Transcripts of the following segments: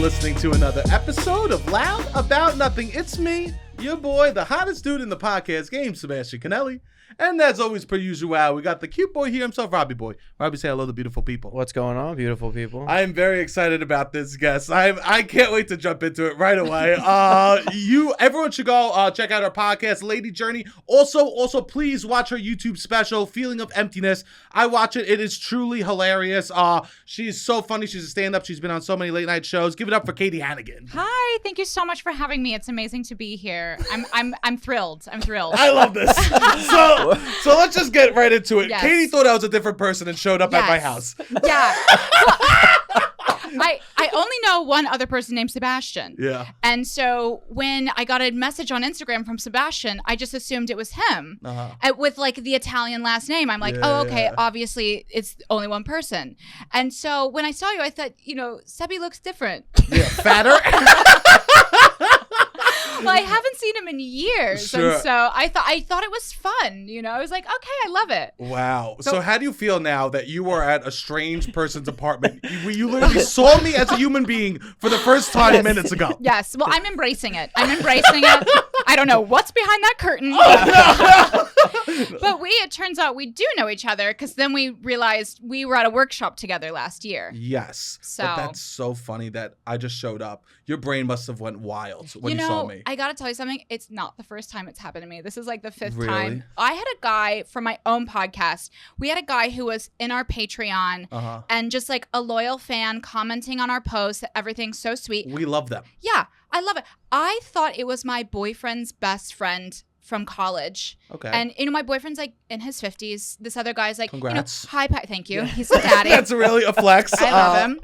listening to another episode of Loud About Nothing. It's me, your boy, the hottest dude in the podcast game, Sebastian Conelli. And as always, per usual, we got the cute boy here himself, Robbie boy. Robbie, say hello to beautiful people. What's going on, beautiful people? I am very excited about this guest. I can't wait to jump into it right away. Everyone should go check out our podcast, Lady Journey. Also, please watch her YouTube special, Feeling of Emptiness. I watch it. It is truly hilarious. She's so funny. She's a stand-up. She's been on so many late night shows. Give it up for Katie Hannigan. Hi, thank you so much for having me. It's amazing to be here. I'm thrilled. I'm thrilled. I love this. So let's just get right into it. Yes. Katie thought I was a different person and showed up at my house. Yeah. I only know one other person named Sebastian. Yeah. And so when I got a message on Instagram from Sebastian, I just assumed it was him. With like the Italian last name. I'm like, obviously it's only one person. And so when I saw you, I thought, Sebi looks different. Yeah, fatter. Well, I haven't seen him in years, Sure. and so I thought it was fun. I was like, okay, I love it. Wow. So how do you feel now that you are at a strange person's apartment? You literally saw me as a human being for the first time minutes ago. Yes. Well, I'm embracing it. I don't know what's behind that curtain. But it turns out we do know each other because then we realized we were at a workshop together last year. Yes. So But that's so funny that I just showed up. Your brain must have went wild when you saw me. I got to tell you something. It's not the first time it's happened to me. This is like the fifth Really? time. I had a guy from my own podcast. We had a guy who was in our Patreon and just like a loyal fan commenting on our posts. Everything's so sweet. We love them. Yeah, I love it. I thought it was my boyfriend's best friend from college. Okay. And, my boyfriend's like in his 50s. This other guy's like, Congrats. thank you. He's a daddy. That's really a flex. I love him.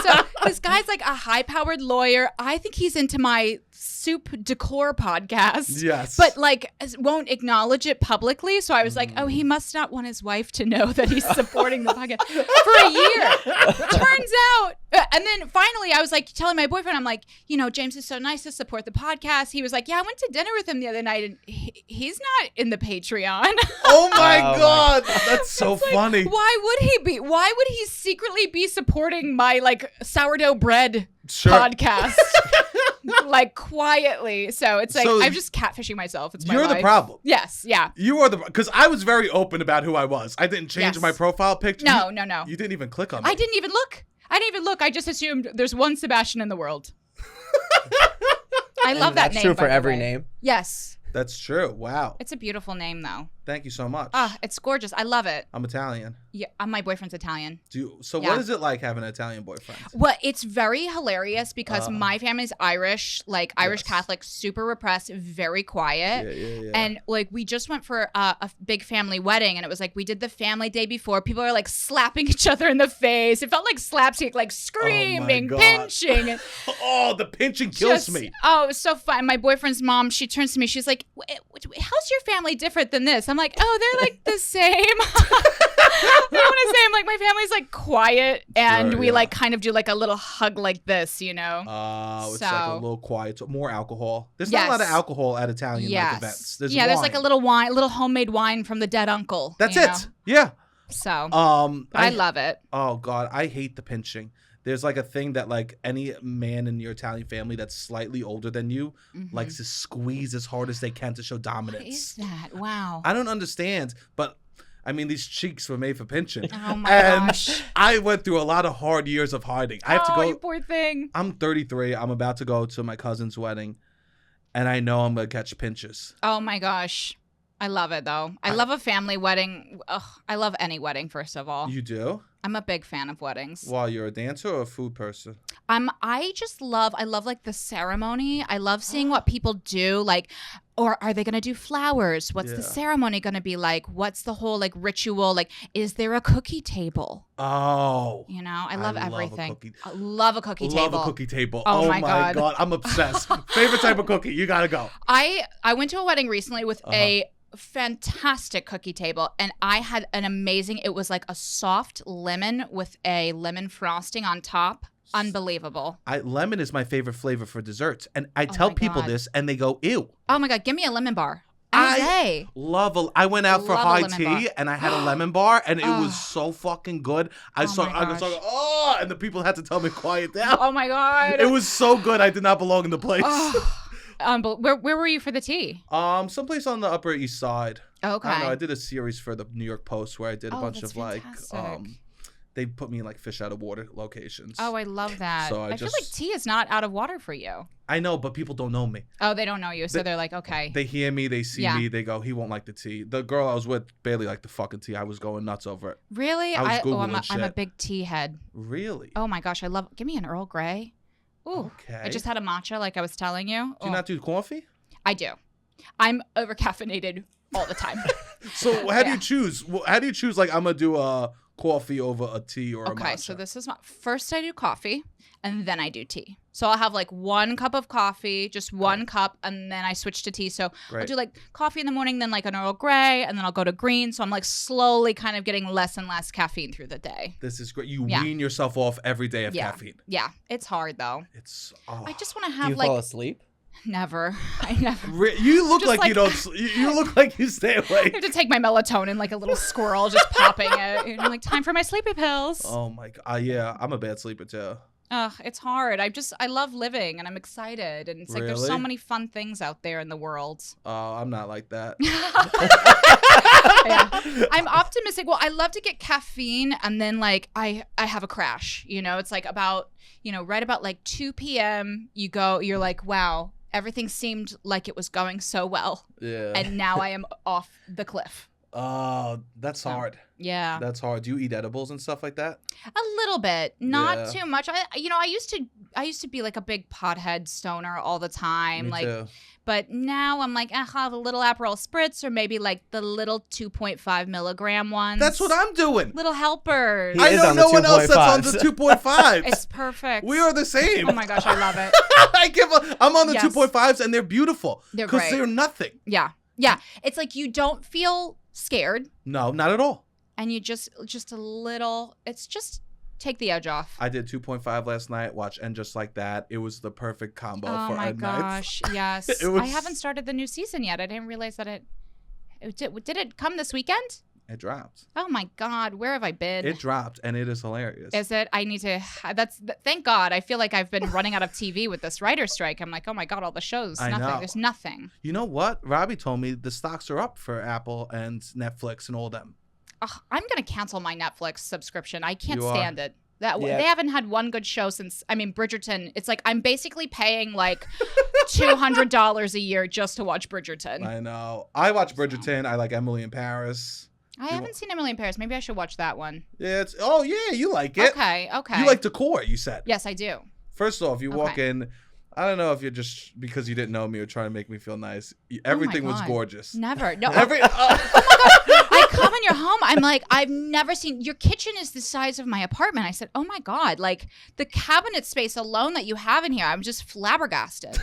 So this guy's like a high-powered lawyer. I think he's into my soup decor podcast. Yes. But like won't acknowledge it publicly. So I was like, he must not want his wife to know that he's supporting the podcast for a year. Turns out. And then finally I was like telling my boyfriend, I'm like, James is so nice to support the podcast. He was like, yeah, I went to dinner with him the other night and he's not in the Patreon. Oh my God. That's so funny. Why would he be? Why would he secretly be supporting my like sourdough bread podcast? Like quietly. So it's like I'm just catfishing myself. It's my You're life. the problem. Yes. Yeah. You are because I was very open about who I was. I didn't change my profile picture. No. You didn't even click on me. I didn't even look. I just assumed there's one Sebastian in the world. I love that name. That's true for every way. name. Yes. That's true. Wow. It's a beautiful name though. Thank you so much. It's gorgeous. I love it. I'm Italian. Yeah, my boyfriend's Italian. What is it like having an Italian boyfriend? Well, it's very hilarious because my family's Irish, like Irish Catholic, super repressed, very quiet. Yeah. And like we just went for a big family wedding and it was like we did the family day before. People are like slapping each other in the face. It felt like slapstick, like screaming, pinching. Oh, the pinching kills me. Oh, it was so fun. My boyfriend's mom, she turns to me, she's like, how's your family different than this? I'm like, oh, they're like the same. I want to say, I'm like, my family's like quiet and we like kind of do like a little hug like this, It's like a little quiet, more alcohol. There's not a lot of alcohol at Italian like, events. There's like a little wine, little homemade wine from the dead uncle. That's it. Yeah. So, I love it. Oh God, I hate the pinching. There's like a thing that like any man in your Italian family that's slightly older than you likes to squeeze as hard as they can to show dominance. What is that? Wow. I don't understand, but I mean, these cheeks were made for pinching. Oh my gosh. I went through a lot of hard years of hiding. I have to go. You poor thing. I'm 33. I'm about to go to my cousin's wedding, and I know I'm going to catch pinches. Oh my gosh. I love it though. I love a family wedding. Ugh, I love any wedding, first of all. You do? I'm a big fan of weddings. Well, you're a dancer or a food person? I love like the ceremony. I love seeing what people do, like, or are they going to do flowers? What's the ceremony going to be like? What's the whole like ritual? Like, is there a cookie table? Oh. I love everything. I love a cookie table. Love a cookie table. Oh my God. God. I'm obsessed. Favorite type of cookie. You got to go. I went to a wedding recently with a fantastic cookie table and I had an amazing, it was like a soft lemon with a lemon frosting on top. Unbelievable. Lemon is my favorite flavor for desserts. And I tell people this and they go, ew. Oh my God, give me a lemon bar. Any day. I went out for Love a high lemon tea bar. and I had a lemon bar and it was so fucking good. I was like, and the people had to tell me quiet down. Oh my God. It was so good. I did not belong in the place. But where were you for the tea? Someplace on the Upper East Side. Okay. I don't know. I did a series for the New York Post where I did a bunch of fantastic. they put me in like fish out of water locations. Oh, I love that. So I feel like tea is not out of water for you. I know, but people don't know me. Oh, they don't know you, so they're like, okay. They hear me, they see me, they go, he won't like the tea. The girl I was with barely liked the fucking tea. I was going nuts over it. Really? I'm a big tea head. Really? Oh my gosh, give me an Earl Grey. Ooh. Okay. I just had a matcha, like I was telling you. Do you not do coffee? I do. I'm over caffeinated all the time. So how do you choose? How do you choose? Like I'm gonna do a coffee over a tea or a matcha. Okay, so this is first I do coffee and then I do tea. So I'll have like 1 cup of coffee, just 1 cup, and then I switch to tea. So I'll do like coffee in the morning, then like an Earl Grey, and then I'll go to green. So I'm like slowly kind of getting less and less caffeine through the day. This is great. You wean yourself off every day of caffeine. Yeah, it's hard though. I just want to have Do you fall asleep? Never. I never. You look like you don't. You look like you stay awake. I have to take my melatonin like a little squirrel, just popping it. And I'm like, time for my sleepy pills. Oh my God. Yeah, I'm a bad sleeper too. It's hard. I love living and I'm excited. And it's like there's so many fun things out there in the world. Oh, I'm not like that. Yeah. I'm optimistic. Well, I love to get caffeine and then like I have a crash. You know, it's like about, right about like 2 p.m. you're like, wow. Everything seemed like it was going so well. Yeah. And now I am off the cliff. Oh, that's hard. Yeah. That's hard. Do you eat edibles and stuff like that? A little bit. Not too much. I used to be like a big pothead stoner all the time. Me too. But now I'm like, I'll have a little Aperol Spritz or maybe like the little 2.5 milligram ones. That's what I'm doing. Little helpers. I know no one else that's on the 2.5s. It's perfect. We are the same. Oh my gosh, I love it. I'm on the 2.5s and they're beautiful. They're great. Because they're nothing. Yeah. Yeah. It's like you don't feel scared. No, not at all. And you just a little, it's just take the edge off. I did 2.5 last night, and just like that. It was the perfect combo for Oh my a gosh, night. yes. I haven't started the new season yet. I didn't realize that did it come this weekend? It dropped. Oh my God, where have I been? It dropped, and it is hilarious. Is it? I need to. Thank God. I feel like I've been running out of TV with this writer's strike. I'm like, oh my God, all the shows. I nothing. know. There's nothing. You know what? Robbie told me the stocks are up for Apple and Netflix and all them. I'm gonna cancel my Netflix subscription. I can't stand it. They haven't had one good show since. I mean, Bridgerton. It's like I'm basically paying like $200 a year just to watch Bridgerton. I know. I watch Bridgerton. I like Emily in Paris. I haven't seen Emily in Paris. Maybe I should watch that one. Yeah. You like it. Okay. You like decor, you said. Yes, I do. First off, you walk in. I don't know if you're just because you didn't know me or trying to make me feel nice. Everything was gorgeous. Never. No. Oh my God. I come in your home. I'm like, I've never seen your kitchen is the size of my apartment. I said, oh my God, like the cabinet space alone that you have in here, I'm just flabbergasted.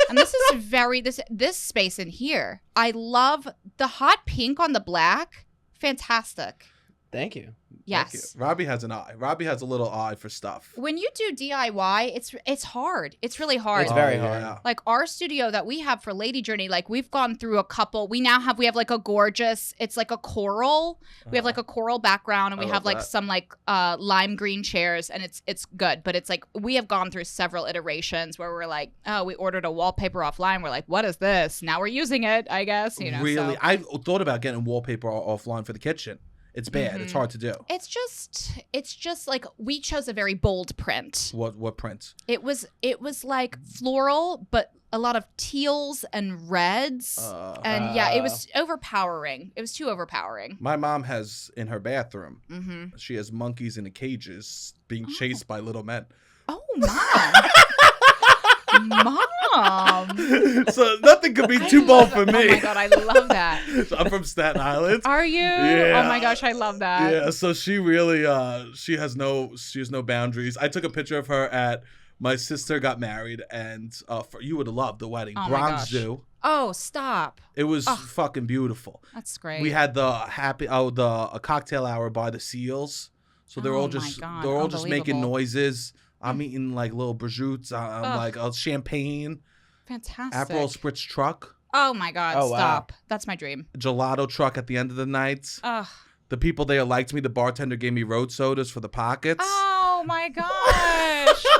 And this is this space in here. I love the hot pink on the black. Fantastic. Thank you. Yes. Thank you. Robbie has an eye. Robbie has a little eye for stuff. When you do DIY, it's hard. It's really hard. It's very hard. Like our studio that we have for Lady Journey, like we've gone through a couple. We have like a gorgeous, it's like a coral. We have like a coral background and we have like some like lime green chairs and it's good. But it's like we have gone through several iterations where we're like, oh, we ordered a wallpaper offline. We're like, what is this? Now we're using it, I guess. Really? So. I thought about getting wallpaper offline for the kitchen. It's bad. It's hard to do. It's just like we chose a very bold print. What print? It was like floral, but a lot of teals and reds. And it was overpowering. It was too overpowering. My mom has in her bathroom, she has monkeys in the cages being chased by little men. Oh, Mom. Mom. So nothing could be too bold for me. Oh my God, I love that. So I'm from Staten Island. Are you? Yeah. Oh my gosh, I love that. Yeah, so she really she has no boundaries. I took a picture of her at my sister got married and you would have loved the wedding. Oh Bronx Zoo. Oh, stop. It was fucking beautiful. That's great. We had a cocktail hour by the seals. So they're all just making noises. I'm eating like little prosciutto. I'm like a champagne. Fantastic. Aperol Spritz truck. Oh my God, Oh, wow. stop. That's my dream. Gelato truck at the end of the night. Ugh. The people there liked me. The bartender gave me road sodas for the pockets. Oh my gosh.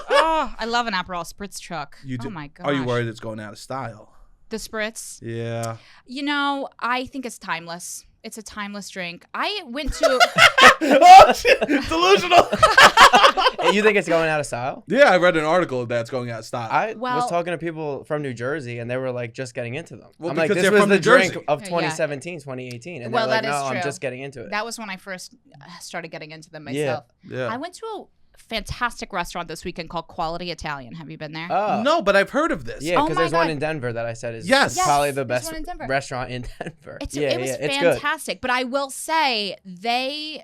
Oh, I love an Aperol Spritz truck. You do. Oh my gosh. Are you worried it's going out of style? The Spritz? Yeah. You know, I think it's timeless. It's a timeless drink. I went to... Oh, shit. Delusional. You think it's going out of style? Yeah, I read an article that's going out of style. I Well- was talking to people from New Jersey, and they were like just getting into them. Well, I'm like, because this they're was from the New drink Jersey. of Yeah. 2017, 2018. And Well, they're like, that is no, I'm true. just getting into it. That was when I first started getting into them Yeah. myself. Yeah. I went to a fantastic restaurant this weekend called Quality Italian. Have you been there? Oh. No, but I've heard of this. Yeah, Oh because my there's one God. in Denver that I said is Yes. probably the There's best one in Denver. restaurant in Denver. It was it's good. fantastic. But I will say they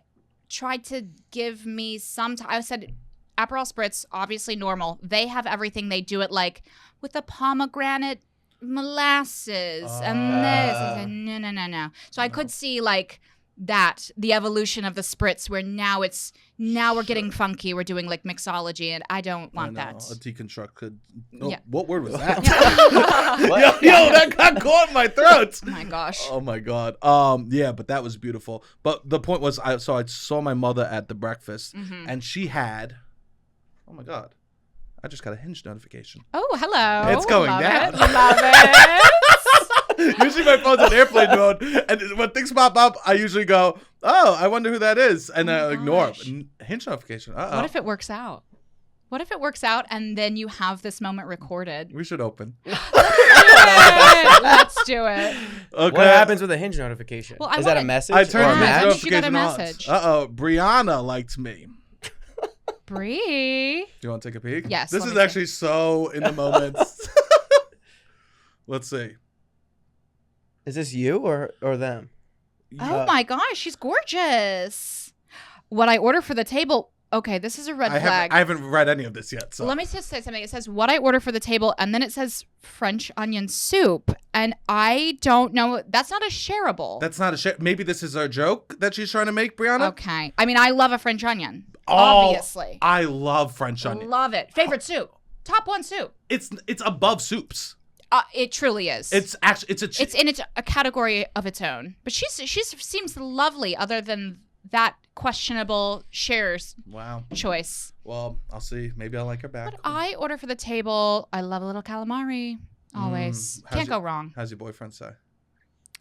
tried to give me some time. I said Aperol Spritz, obviously normal. They have everything. They do it like with a pomegranate molasses and this. I said, no. So I could see like that, the evolution of the Spritz, where now we're getting funky. We're doing like mixology, and I don't want I know. that. A deconstruct could. Oh, Yeah. What word was that? What? yo, that got caught in my throat. Oh my gosh. Oh my God. Yeah, but that was beautiful. But the point was, I saw my mother at the breakfast, Mhm. and she had. Oh my God. I just got a Hinge notification. Oh, hello. It's going Love down. It. Love it. Usually my phone's on airplane mode, and when things pop up, I usually go, "Oh, I wonder who that is," and Oh my I ignore gosh. it. Hinge notification. Uh-oh. What if it works out? What if it works out and then you have this moment recorded? We should open. Let's do it. Okay. What happens with a Hinge notification? Well, I is that a wanna- message? I or turned a Hinge match? Hinge- She got a notification on. message. Uh-oh. Brianna liked me. Bree. Do you want to take a peek? Yes, This let is me see. actually so in the moment. Let's see. Is this you or them? Oh my gosh, she's gorgeous. What I order for the table. Okay, this is a red flag. I haven't read any of this yet. So. Let me just say something. It says what I order for the table, and then it says French onion soup, and I don't know. That's not a shareable. That's not a shit. Maybe this is a joke that she's trying to make, Brianna. Okay. I mean, I love a French onion. Oh, Obviously. I love French onion. Love it. Favorite soup. Top one soup. It's above soups. It truly is. It's actually it's It's in a category of its own. But she seems lovely, other than that questionable shares wow. choice. Well, I'll see. Maybe I'll like her back. But I order for the table. I love a little calamari. Always. How's Can't go your- wrong. How's your boyfriend say?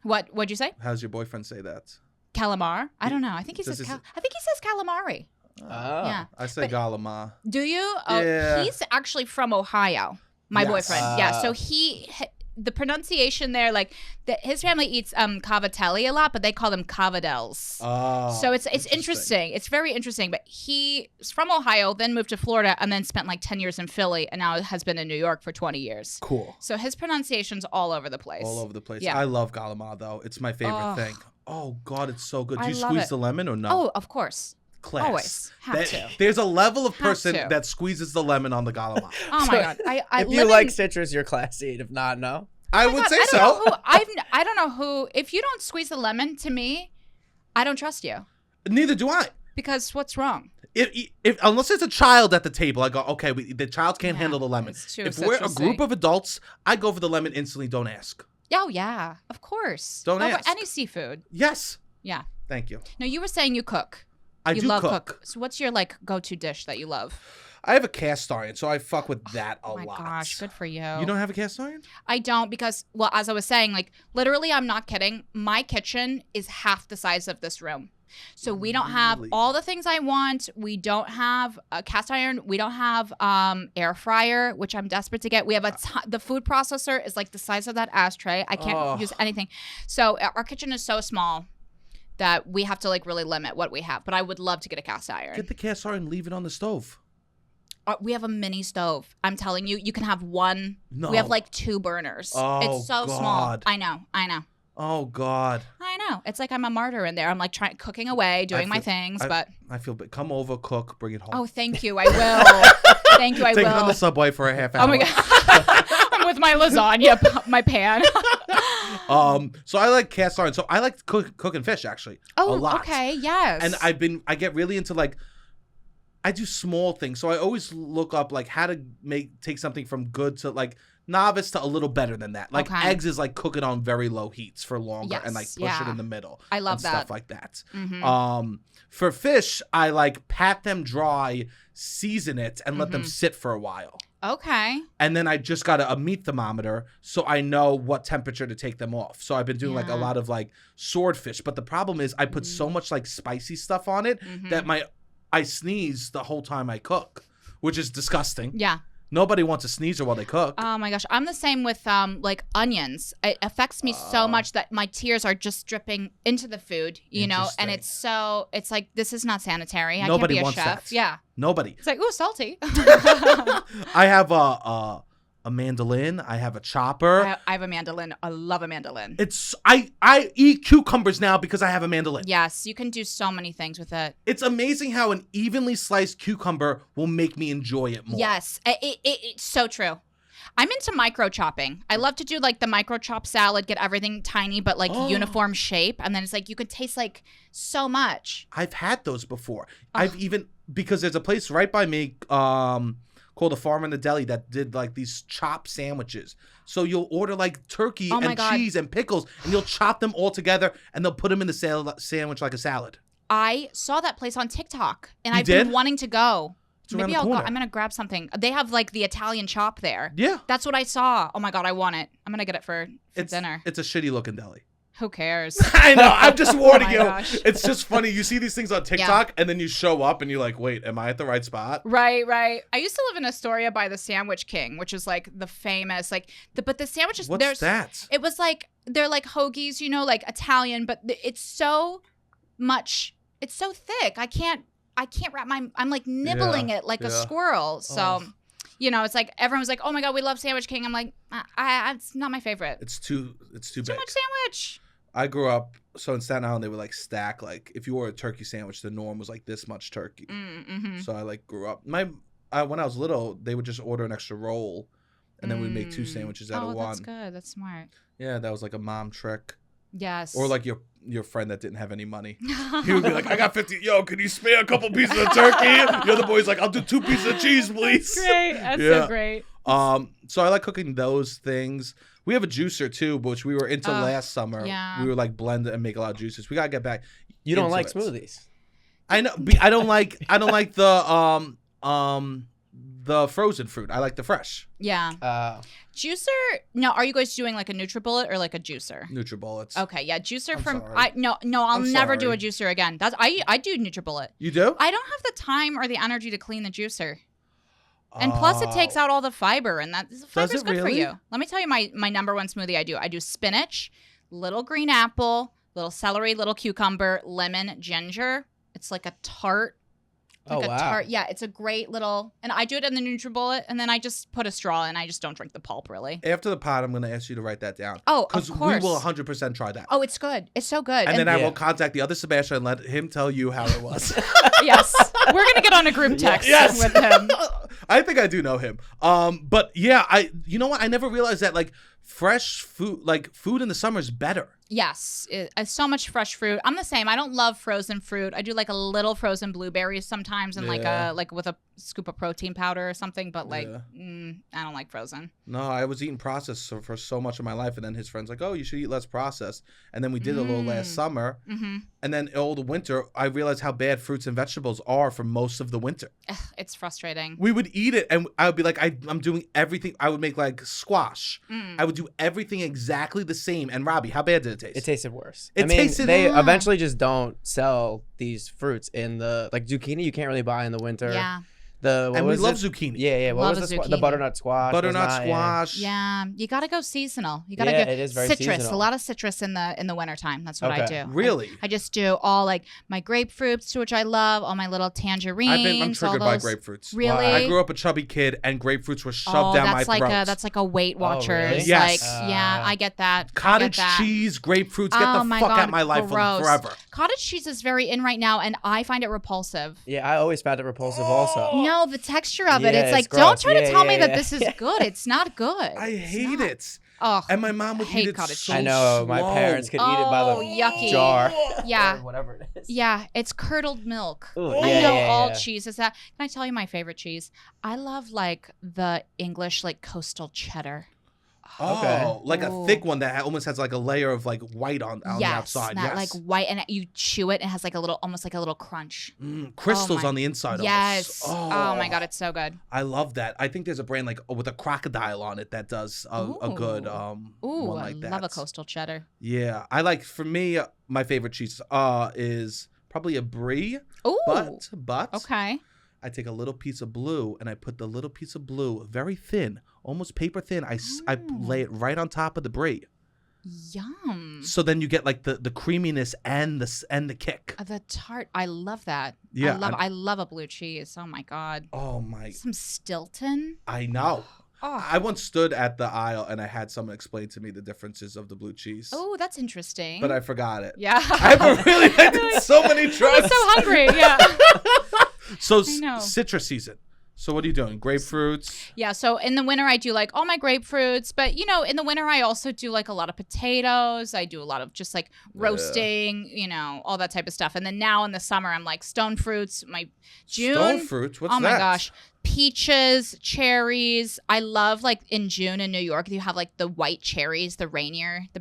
What'd you say? How's your boyfriend say that? Calamar? I don't know. I think he Does says he I think he says calamari. Oh. Yeah. I say But- galama. Do you? Oh, Yeah. he's actually from Ohio. My Yes. boyfriend. Yeah. So the pronunciation there, like his family eats cavatelli a lot, but they call them cavadels. Oh, So it's interesting. It's very interesting. But he's from Ohio, then moved to Florida, and then spent like 10 years in Philly, and now has been in New York for 20 years. Cool. So his pronunciation's all over the place. All over the place. Yeah. I love galama though. It's my favorite Oh. thing. Oh God, it's so good. Do I you love squeeze it. the lemon or no? Oh, of course. Class. Always. Have to. There's a level of Have person to. that squeezes the lemon on the galama. Oh my God. I If you lemon- like citrus, you're classy. If not, no. I Oh my would God, say I don't so. know I don't know who. If you don't squeeze the lemon, to me, I don't trust you. Neither do I. Because what's wrong? If unless it's a child at the table, I go, okay, the child can't Yeah, handle the lemon. it's too If we're a citrusy. group of adults, I go for the lemon instantly. Don't ask. Oh yeah, of course. Don't Over ask. any seafood. Yes. Yeah. Thank you. No, you were saying you cook. I You do love cook. So what's your like go-to dish that you love? I have a cast iron, so I fuck with that a Oh my lot. gosh, good for you. You don't have a cast iron? I don't because, well, as I was saying, like literally, I'm not kidding. My kitchen is half the size of this room. So we don't have Really? all the things I want. We don't have a cast iron. We don't have air fryer, which I'm desperate to get. We have the food processor is like the size of that ashtray. I can't Oh. use anything. So our kitchen is so small that we have to like really limit what we have. But I would love to get a cast iron. Get the cast iron and leave it on the stove. We have a mini stove. I'm telling you, you can have one. No. We have like 2 burners. Oh, It's so small. God. I know. Oh God. I know. It's like I'm a martyr in there. I'm like cooking away, doing my feel- things, I- but I feel bad. Come over, cook, bring it home. oh, thank you. I will. Thank you. I Take it on will. the subway for a half hour. Oh my god. I'm with my lasagna, my pan. So I like cast iron. So I like cooking fish actually. a Oh, lot. okay. Yes. And I get really into like, I do small things. So I always look up like how to take something from good to like novice to a little better than that. Like Okay. eggs is like cook it on very low heats for longer and like Yes, push it yeah. in the middle. I love and that. stuff like that. Mhm. For fish, I like pat them dry, season it, and let them Mm-hmm. sit for a while. Okay. And then I just got a meat thermometer so I know what temperature to take them off. So I've been doing like a Yeah. lot of like swordfish. But the problem is I put so much like spicy stuff on it that I sneeze the whole time I cook, which is disgusting. Yeah. Nobody wants a sneezer while they cook. Oh my gosh, I'm the same with like onions. It affects me so much that my tears are just dripping into the food, you know, and it's like this is not sanitary. I Nobody can't be a wants chef. that. Yeah, Nobody. it's like ooh, salty. I have a mandolin. I have a chopper. I have a mandolin. I love a mandolin. It's I eat cucumbers now because I have a mandolin. Yes, you can do so many things with it. It's amazing how an evenly sliced cucumber will make me enjoy it more. Yes, it's so true. I'm into micro chopping. I love to do like the micro chop salad, get everything tiny but like uniform shape, and then it's like you could taste like so much. I've had those before. I've even because there's a place right by me called the Farm in the Deli that did like these chopped sandwiches. So you'll order like turkey Oh my and God. cheese and pickles, and you'll chop them all together, and they'll put them in the sandwich like a salad. I saw that place on TikTok, and You I've been did? wanting to go. It's around Maybe the I'll go. corner. I'm gonna grab something. They have like the Italian chop there. Yeah. That's what I saw. Oh my God, I want it. I'm gonna get it for dinner. It's a shitty looking deli. Who cares? I know. I'm just warning my you. gosh. It's just funny. You see these things on TikTok, and then you show up, and you're like, "Wait, am I at the right spot?" Right. I used to live in Astoria by the Sandwich King, which is like the famous but the sandwiches. What's that? It was like they're like hoagies, you know, like Italian, but it's so much. It's so thick. I can't wrap I'm like nibbling it like a squirrel. So, you know, it's like everyone's like, "Oh my God, we love Sandwich King." I'm like, it's not my favorite. It's too big. Too much sandwich. I grew up so in Staten Island they would like stack like if you ordered a turkey sandwich the norm was like this much turkey. Mm-hmm. So I like grew up. When I was little they would just order an extra roll, and then we'd make two sandwiches out of one. Oh, that's good. That's smart. Yeah, that was like a mom trick. Yes. Or like your friend that didn't have any money. He would be like, "I got 50. Yo, can you spare a couple pieces of turkey?" The other boy's like, "I'll do 2 pieces of cheese, please." Great. That's Yeah. so great. So I like cooking those things. We have a juicer too, which we were into last summer. Yeah. We were like blend it and make a lot of juices. We gotta get back. You don't into like it. smoothies. I know. I don't like the frozen fruit. I like the fresh Yeah. Juicer. No, are you guys doing like a NutriBullet or like a juicer? NutriBullets. Okay, yeah, juicer I'm from sorry. no, I'll I'm never do a sorry. juicer again. That's I do NutriBullet. You do? I don't have the time or the energy to clean the juicer. And plus it takes out all the fiber, and that fiber's it good for really? you. Let me tell you my number one smoothie I do. I do spinach, little green apple, little celery, little cucumber, lemon, ginger. It's like a tart. Oh, Like a wow. tart. Yeah, it's a great little, and I do it in the NutriBullet, and then I just put a straw in. I just don't drink the pulp, really. After the pod, I'm gonna ask you to write that down. Oh, of Because we course. will 100% try that. Oh, it's good. It's so good. And then I Yeah. will contact the other Sebastian and let him tell you how it was. yes, we're gonna get on a group text Yes. with him. I think I do know him. But yeah, you know what? I never realized that like fresh food, like food in the summer is better. Yes, so much fresh fruit. I'm the same. I don't love frozen fruit. I do like a little frozen blueberries sometimes, and Yeah. like with a scoop of protein powder or something. But like, Yeah. I don't like frozen. No, I was eating processed for so much of my life, and then his friends like, "Oh, you should eat less processed." And then we did a little last summer, and then all the winter, I realized how bad fruits and vegetables are for most of the winter. Ugh, it's frustrating. We would eat it, and I would be like, I'm doing everything. I would make like squash. I would do everything exactly the same. And Robbie, how bad did it taste? It tasted worse. It tasted- they eventually just don't sell these fruits in the like zucchini. You can't really buy in the winter. Yeah. What and we was love it? zucchini. Yeah. What Love was a the zucchini. butternut squash? was Butternut not, squash. Yeah, you gotta go seasonal. You gotta Yeah, go it is very citrus. seasonal. A lot of citrus in the wintertime. That's what I Okay. do. Really? I just do all like my grapefruits, which I love. All my little tangerines. I'm triggered all by those. grapefruits. Really? I grew up a chubby kid, and grapefruits were shoved down my that's like throat. that's like a Weight Watchers. really? Yes. Like, yeah, I get that. Cottage I get that. cheese, grapefruits, get Oh the my fuck God, out my life gross. forever. Cottage cheese is very in right now, and I find it repulsive. Yeah, I always found it repulsive also. No, the texture of it. Yeah, It's like, it's don't gross. try to Yeah, tell me yeah, that yeah. this is good. It's not good. I It's hate not. it. Oh, And my mom would hate eat it cottage so cheese. I know my slow. parents could eat it by Oh, the yucky. jar. Yeah. Or whatever it is. Yeah, it's curdled milk. Ooh, I yeah, know yeah, all yeah. cheese is that. Can I tell you my favorite cheese? I love like the English like coastal cheddar. Oh, Okay. like a Ooh. thick one that almost has like a layer of like white on the Yes, outside. that Yes. like white, and you chew it. It has like a little, almost like a little crunch. Crystals my- on the inside. Yes. Almost. Oh my God, it's so good. I love that. I think there's a brand like with a crocodile on it that does a good Ooh, one I like that. love a coastal cheddar. Yeah, I like, for me, my favorite cheese is probably a brie. Ooh. But Okay. I take a little piece of blue and I put the little piece of blue very thin, almost paper thin. I lay it right on top of the brie. Yum. So then you get like the creaminess and the kick. The tart. I love that. Yeah, I love a blue cheese. Oh my God. Oh my! Some Stilton. I know. Oh. I once stood at the aisle and I had someone explain to me the differences of the blue cheese. Oh, that's interesting. But I forgot it. Yeah. I really I did so many tries. I'm so hungry. Yeah. So I know. citrus season. So what are you doing? Grapefruits? Yeah, so in the winter I do like all my grapefruits, but in the winter I also do like a lot of potatoes. I do a lot of just like roasting, all that type of stuff. And then now in the summer I'm like stone fruits, my June. Stone fruits? What's that? Oh my gosh. Peaches, cherries. I love like in June in New York, you have like the white cherries, the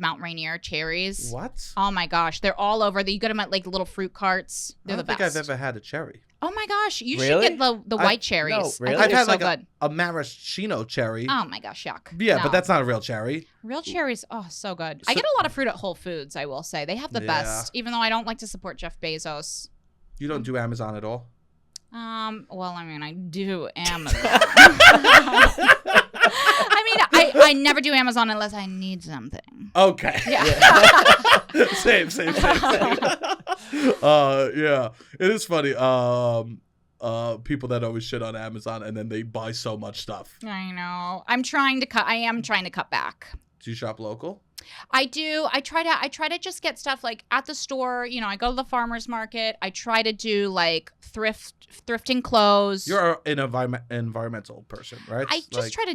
Mount Rainier cherries. What? Oh my gosh, they're all over. You get them at like little fruit carts. They're I don't the think best. I've ever had a cherry. Oh my gosh, you should Really? get the white cherries. really? I think I've they're had so like good. a maraschino cherry. Oh my gosh, yuck. Yeah, No. but that's not a real cherry. Real cherries, so good. I So- get a lot of fruit at Whole Foods, I will say. They have the Yeah. best, even though I don't like to support Jeff Bezos. You don't do Amazon at all? Well, I mean, I do Amazon. I never do Amazon unless I need something. Okay. Yeah. Same. Yeah. It is funny. People that always shit on Amazon and then they buy so much stuff. I know. I am trying to cut back. Do you shop local? I do. I try to just get stuff like at the store. I go to the farmer's market. I try to do like thrifting clothes. You're an environmental person, right? I just try to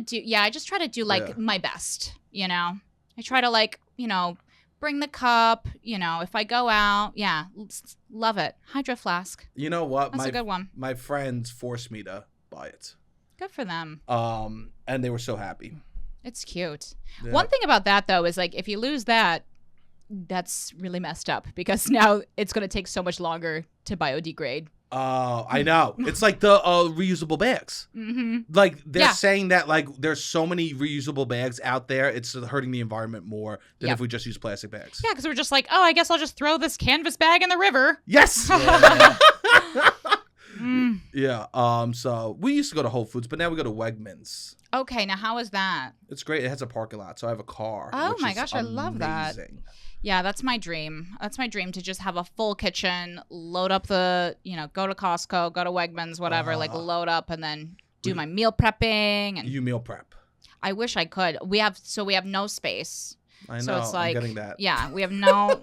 do like my best, I try to like, bring the cup, if I go out, love it. Hydro Flask. You know what? That's a good one. My friends forced me to buy it. Good for them. And they were so happy. It's cute. Yeah. One thing about that though is like if you lose that, that's really messed up because now it's going to take so much longer to biodegrade. I know. It's like the reusable bags. Mm-hmm. Like they're saying that like there's so many reusable bags out there, it's hurting the environment more than if we just use plastic bags. Yeah, because we're just like, I guess I'll just throw this canvas bag in the river. Yes. Yeah. Yeah. So we used to go to Whole Foods, but now we go to Wegmans. Okay, now how is that? It's great. It has a parking lot, so I have a car. Oh which my is gosh, I love that. amazing. Yeah, that's my dream. That's my dream to just have a full kitchen, load up the, go to Costco, go to Wegmans, whatever, like load up and then do my meal prepping. And You meal prep. I wish I could. We have no space. I know. So it's like, I'm getting that. Yeah, we have no.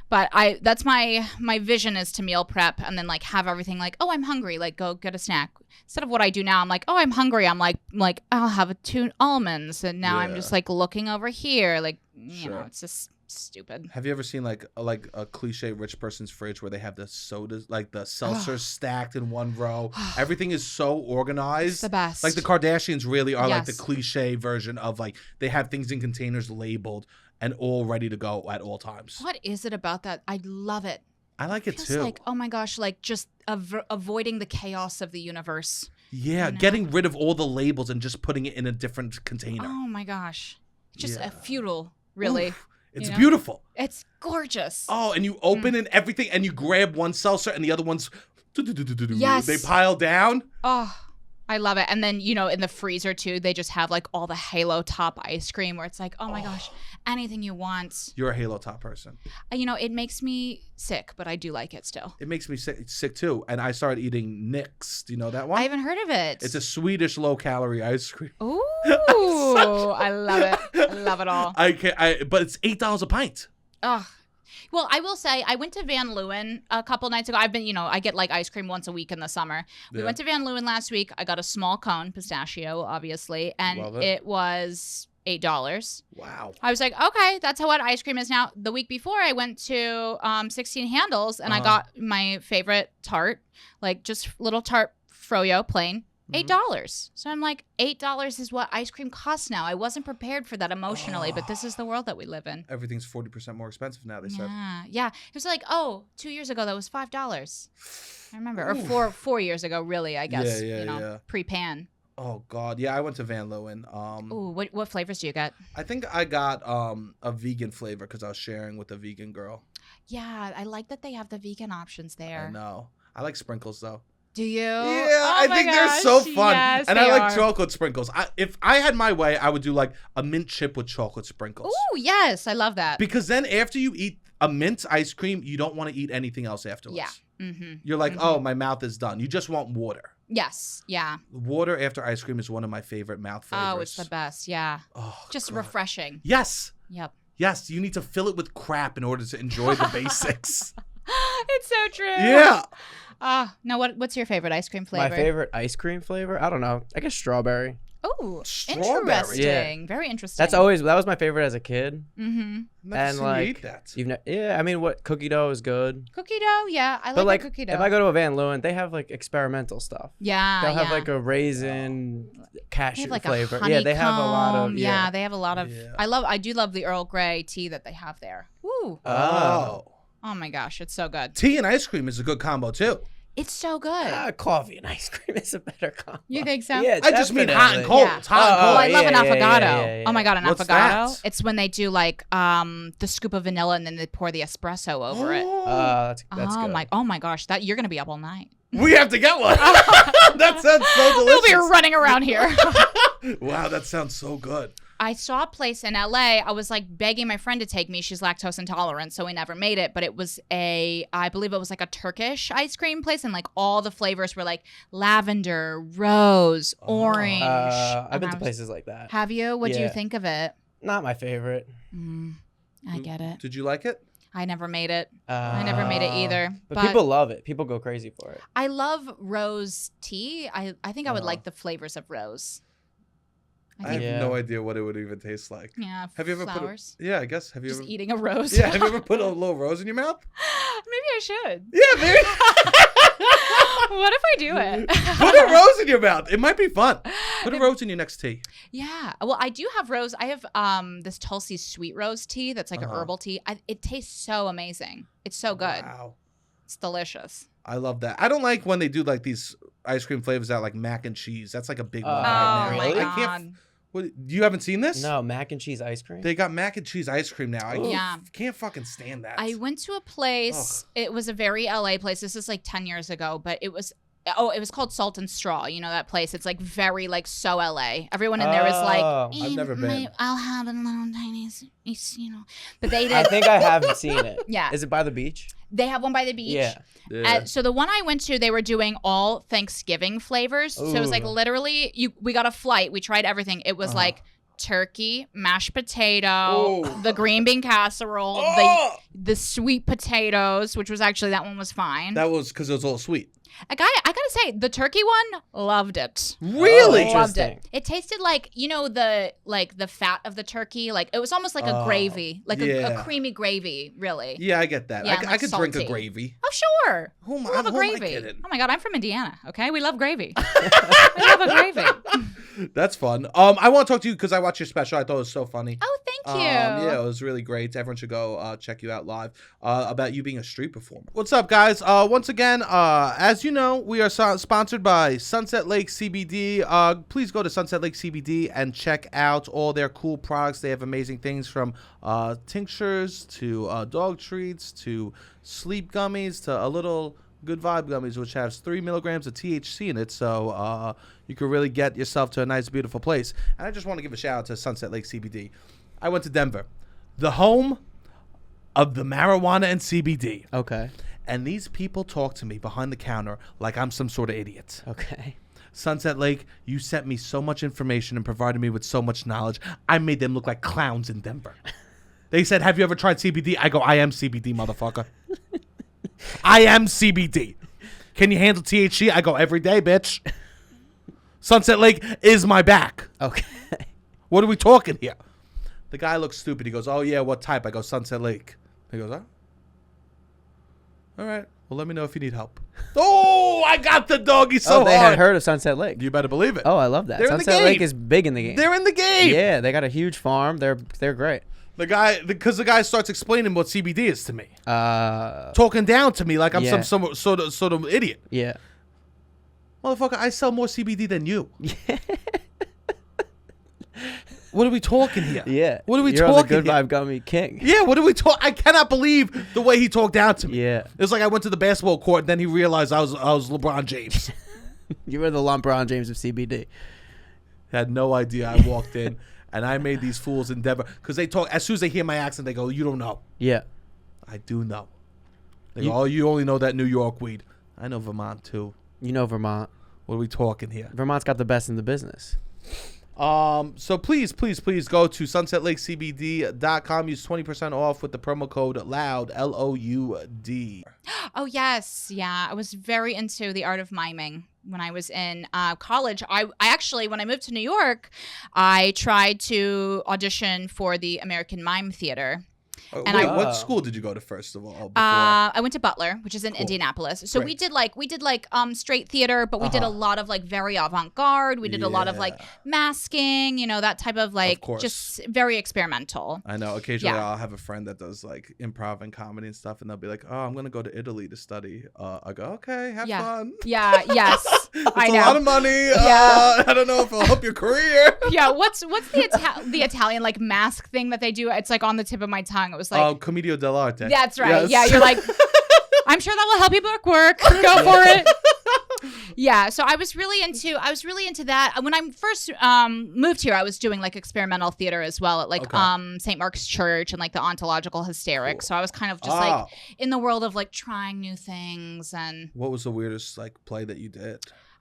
But that's my vision is to meal prep and then like have everything like, I'm hungry, like go get a snack. Instead of what I do now, I'm like, I'm hungry. I'm like I'll have 2 almonds, and now I'm just like looking over here, like it's just stupid. Have you ever seen like a cliche rich person's fridge where they have the sodas, like the seltzers stacked in one row? Everything is so organized. It's the best. Like the Kardashians really are like the Yes. cliche version of like they have things in containers labeled and all ready to go at all times. What is it about that? I love it. I like it Feels too. like, oh my gosh, like just avoiding the chaos of the universe. Yeah, getting rid of all the labels and just putting it in a different container. Oh my gosh. Just Yeah. futile, really. Oof, it's you know? beautiful. It's gorgeous. Oh, and you open and everything, and you grab one seltzer, and the other ones, Yes. they pile down. Oh, I love it. And then, in the freezer too, they just have like all the Halo Top ice cream where it's like, oh my gosh, anything you want. You're a Halo Top person. It makes me sick, but I do like it still. It makes me sick too. And I started eating Nix. Do you know that one? I haven't heard of it. It's a Swedish low-calorie ice cream. Ooh, I love it. I love it all. But it's $8 a pint. Ugh. Well, I will say I went to Van Leeuwen a couple nights ago. I've been, I get like ice cream once a week in the summer. We Yeah. went to Van Leeuwen last week. I got a small cone, pistachio, obviously, and Love it. it was $8. Wow. I was like, okay, that's what ice cream is now. The week before, I went to 16 Handles and I got my favorite tart, like just little tart froyo, plain, $8. So I'm like, $8 is what ice cream costs now. I wasn't prepared for that emotionally, but this is the world that we live in. Everything's 40% more expensive now, they said. Yeah. It was like, 2 years ago, that was $5. I remember. Or 4 years ago, really, I guess. Yeah. Pre-pan. Oh, God. Yeah, I went to Van Leeuwen. Ooh, what flavors do you get? I think I got a vegan flavor because I was sharing with a vegan girl. Yeah, I like that they have the vegan options there. I know. I like sprinkles, though. Do you? Yeah, Oh I my think gosh, they're so fun. yes, and they I like are. chocolate sprinkles. If I had my way, I would do like a mint chip with chocolate sprinkles. Ooh, yes, I love that. Because then after you eat a mint ice cream, you don't want to eat anything else afterwards. Yeah. Mm-hmm. You're like, oh, my mouth is done. You just want water. Yes. Yeah. Water after ice cream is one of my favorite mouth flavors. Oh, it's the best. Yeah. Oh, Just God. refreshing. Yes. Yep. Yes, you need to fill it with crap in order to enjoy the basics. It's so true. Yeah. Now what's your favorite ice cream flavor? My favorite ice cream flavor? I don't know. I guess strawberry. Oh, Strawberry. interesting. Yeah. Very interesting. That was my favorite as a kid. Mm-hmm. Never And seen like you eat that. I mean, what cookie dough is good. Cookie dough, yeah. I But like like, cookie dough. if I go to a Van Leeuwen, they have like experimental stuff. yeah, They'll have like a raisin they cashew have like flavor. a Yeah, they have a lot of honeycomb. Yeah, they have a lot of. Yeah. I do love the Earl Grey tea that they have there. Woo. Oh. Oh my gosh, it's so good. Tea and ice cream is a good combo, too. It's so good. Coffee and ice cream is a better combo. You think so? Yeah, I just mean hot and definitely. cold. Yeah. It's hot and Oh, cold. I love an yeah, affogato. yeah. Oh my god, an What's affogato. that? It's when they do like the scoop of vanilla and then they pour the espresso over it. That's good. Oh my gosh, that you're gonna be up all night. We have to get one. That sounds so We'll be delicious. running around here. Wow, that sounds so good. I saw a place in LA. I was like begging my friend to take me. She's lactose intolerant, so we never made it. But it was I believe it was like a Turkish ice cream place, and like all the flavors were like lavender, rose, orange. I've And been I to was- places like that. Have you? What do you Yeah. think of it? Not my favorite. I get it. Did you like it? I never made it. I never made it either. But people love it. People go crazy for it. I love rose tea. I think I would like the flavors of rose. I have Yeah. no idea what it would even taste like. Yeah. Have you ever flowers? put? Yeah, I guess. Have you Just ever? eating a rose. Yeah, have you ever put a little rose in your mouth? Maybe I should. Yeah, maybe. What if I do it? Put a rose in your mouth. It might be fun. Put a rose in your next tea. Yeah. Well, I do have rose. I have this Tulsi sweet rose tea that's like a herbal tea. It tastes so amazing. It's so good. Wow. It's delicious. I love that. I don't like when they do like these ice cream flavors out like mac and cheese. That's like a big one. Oh right now. my really? I god. can't. What, you haven't seen this? No, mac and cheese ice cream. They got mac and cheese ice cream now. I Yeah. can't fucking stand that. I went to a place. It was a very LA place. This is like 10 years ago, but it was called Salt and Straw. You know that place? It's like very like so LA. Everyone in there is like, Oh, I've never been. I'll have a little tiny, you know. But they I did. think I have seen it. Yeah. Is it by the beach? They have one by the beach. Yeah. Yeah. So the one I went to, they were doing all Thanksgiving flavors. So it was like Ooh. literally, we got a flight. We tried everything. It was like turkey, mashed potato, Oh. the green bean casserole, Oh! the sweet potatoes, which was actually that one was fine. That was because it was all sweet. I gotta say, the turkey one, loved it. Really? Oh. Loved Interesting. it. It tasted like, you know, the fat of the turkey. Like it was almost like a gravy, like a yeah. creamy gravy, really. Yeah, I get that. Yeah, I like could drink a salty. gravy. Oh sure. Who am I love a who am I gravy. kidding? Oh my god, I'm from Indiana. Okay, we love gravy. We love a gravy. That's fun. I want to talk to you because I watched your special. I thought it was so funny. Oh, thank you. Yeah, it was really great. Everyone should go check you out live about you being a street performer. What's up, guys? Once again, as you know, we are sponsored by Sunset Lake CBD. Please go to Sunset Lake CBD and check out all their cool products. They have amazing things from tinctures to dog treats to sleep gummies to a little Good Vibe gummies, which has 3 milligrams of THC in it, so you can really get yourself to a nice, beautiful place. And I just want to give a shout out to Sunset Lake CBD. I went to Denver, the home of the marijuana and CBD, Okay. and these people talk to me behind the counter like I'm some sort of idiot. Okay. Sunset Lake, you sent me so much information and provided me with so much knowledge. I made them look like clowns in Denver. They said, "Have you ever tried CBD?" I go, "I am CBD, motherfucker. I am CBD. Can you handle THC?" I go, "Every day, bitch." Sunset Lake is my back. Okay. What are we talking here? The guy looks stupid. He goes, "Oh, yeah, what type?" I go, "Sunset Lake." He goes, "Huh? All right. Well, let me know if you need help. Oh, I got the doggy so they hard. had heard of Sunset Lake. You better believe it. Oh, I love that. They're in the Sunset game. Lake is big in the game. They're in the game. Yeah, they got a huge farm. They're great. The guy starts explaining what CBD is to me. Uh, Talking down to me like I'm Yeah. some sort of idiot. yeah. Motherfucker, I sell more CBD than you. What are we talking here? Yeah. What are we You're talking on the good here? vibe gummy king. Yeah, what are we talking? I cannot believe the way he talked down to me. Yeah. It's like I went to the basketball court and then he realized I was LeBron James. You were the LeBron James of CBD. Had no idea. I walked in and I made these fools endeavor because they talk as soon as they hear my accent, they go, "You don't know." Yeah. I do know. They go, "Oh, you only know that New York weed." I know Vermont too. You know Vermont. What are we talking here? Vermont's got the best in the business. So please go to sunsetlakecbd.com. Use 20% off with the promo code LOUD, LOUD. Oh, yes. Yeah. I was very into the art of miming when I was in college. I actually, when I moved to New York, I tried to audition for the American Mime Theater. And what school did you go to first of all? Before? I went to Butler, which is in Cool. Indianapolis. So Great. we did straight theater, but we did a lot of like very avant-garde. We did a lot of like masking, you know, that type of like just very experimental. I know. Occasionally Yeah. I'll have a friend that does like improv and comedy and stuff, and they'll be like, "Oh, I'm gonna go to Italy to study." I go, "Okay, have fun." Yeah. Yes. It's I know. a lot of money. Yeah. I don't know if it'll help your career. Yeah. What's the Italian like mask thing that they do? It's like on the tip of my tongue. It was like Commedia dell'arte. That's right. Yes. Yeah, you're like, I'm sure that will help you book work. Go for it. Yeah, so I was really into that. When I first moved here, I was doing like experimental theater as well at like St. Mark's Church and like the Ontological Hysterics. So I was kind of just like in the world of like trying new things. And what was the weirdest like play that you did?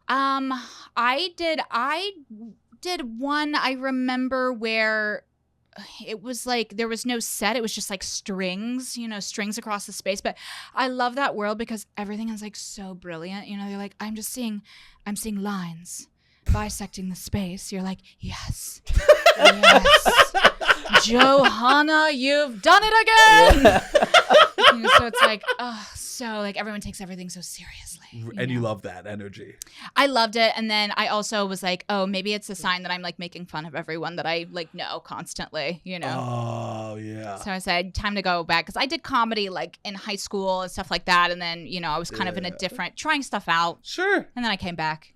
I did one I remember where it was like there was no set. It was just like strings, you know, strings across the space. But I love that world because everything is like so brilliant. You know, they're like, I'm seeing lines bisecting the space. You're like, yes, yes, Johanna, you've done it again. You know, so it's like, oh, so like everyone takes everything so seriously. And you love that energy. I loved it. And then I also was like, oh, maybe it's a sign that I'm like making fun of everyone that I like know constantly, you know? Oh, yeah. So I said, time to go back. Because I did comedy like in high school and stuff like that. And then, you know, I was kind of in a different, trying stuff out. Sure. And then I came back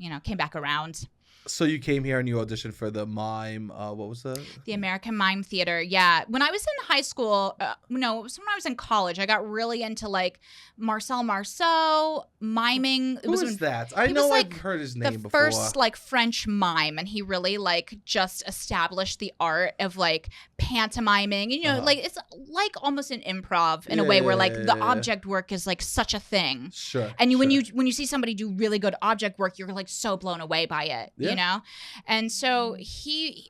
around. So you came here and you auditioned for the mime, what was that? The American Mime Theater, yeah. When I was in high school, no, it was when I was in college, I got really into like Marcel Marceau, miming. Who is that? I know I've heard his name before. The first like French mime, and he really like just established the art of like pantomiming. You know, like it's like almost an improv in a way where like the object work is like such a thing. Sure. And when you see somebody do really good object work, you're like so blown away by it. Yeah. You know? And so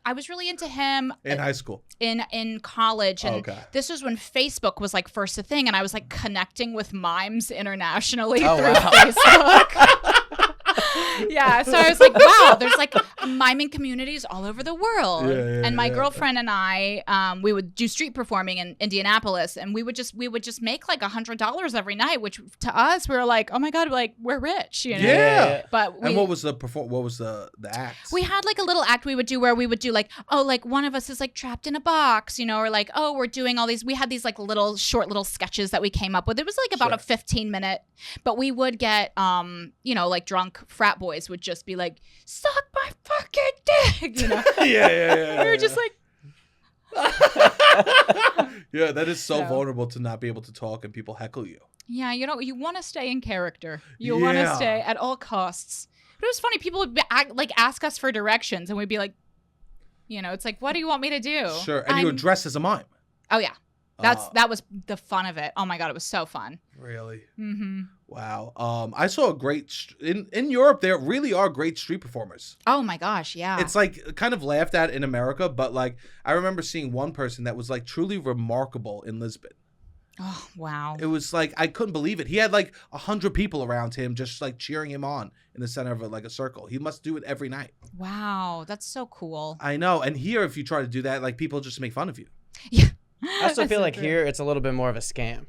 I was really into him in high school. In college. And this was when Facebook was like first a thing, and I was like connecting with mimes internationally through Facebook. Yeah, so I was like, wow, there's like miming communities all over the world. And my girlfriend and I, we would do street performing in Indianapolis, and we would just make like $100 every night, which to us we were like, oh my god, like we're rich, you know? Yeah. But and what was the act? We had like a little act we would do where we would do like, oh, like one of us is like trapped in a box, you know, or like, oh, we're doing all these. We had these like short little sketches that we came up with. It was like about a 15-minute, but we would get, you know, like drunk frat boys would just be like, suck my fucking dick, you know? Yeah. We were just like, yeah, that is so vulnerable to not be able to talk and people heckle you. Yeah, you know, you want to stay in character. You want to stay at all costs. But it was funny. People would ask us for directions, and we'd be like, you know, it's like, what do you want me to do? Sure. And you were dressed as a mime. Oh yeah, that was the fun of it. Oh my god, it was so fun. Really? Mm-hmm. Wow. I saw a great in Europe. There really are great street performers. Oh my gosh, yeah. It's like kind of laughed at in America, but like I remember seeing one person that was like truly remarkable in Lisbon. Oh wow. It was like I couldn't believe it. He had like 100 people around him just like cheering him on in the center of a circle. He must do it every night. Wow, that's so cool. I know. And here, if you try to do that, like people just make fun of you. Yeah. I also feel like here it's a little bit more of a scam.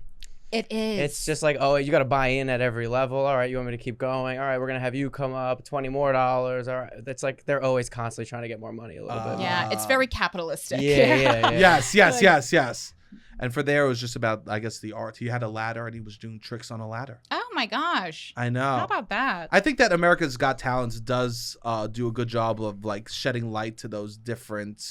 It is. It's just like, oh, you got to buy in at every level. All right, you want me to keep going? All right, we're gonna have you come up $20 more. All right, that's like they're always constantly trying to get more money a little bit. Yeah, it's very capitalistic. Yeah. Yes. And for there, it was just about, I guess, the art. He had a ladder and he was doing tricks on a ladder. Oh my gosh. I know. How about that? I think that America's Got Talent does do a good job of like shedding light to those different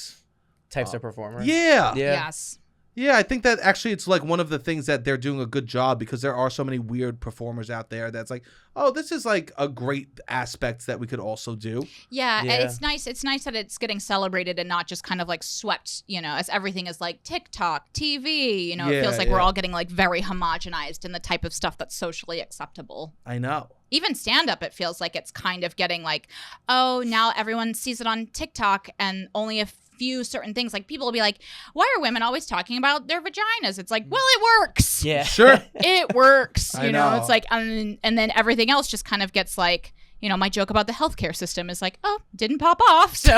Types of performers. Yeah. Yes. Yeah, I think that actually it's like one of the things that they're doing a good job, because there are so many weird performers out there that's like, oh, this is like a great aspect that we could also do. Yeah, and it's nice. It's nice that it's getting celebrated and not just kind of like swept, as everything is like TikTok, TV, it feels like we're all getting like very homogenized in the type of stuff that's socially acceptable. I know. Even stand-up, it feels like it's kind of getting like, oh, now everyone sees it on TikTok and only a few certain things. Like people will be like, why are women always talking about their vaginas? It's like, well, it works. Yeah. Sure. It works. I know. It's like, and then everything else just kind of gets like, my joke about the healthcare system is like, oh, didn't pop off. So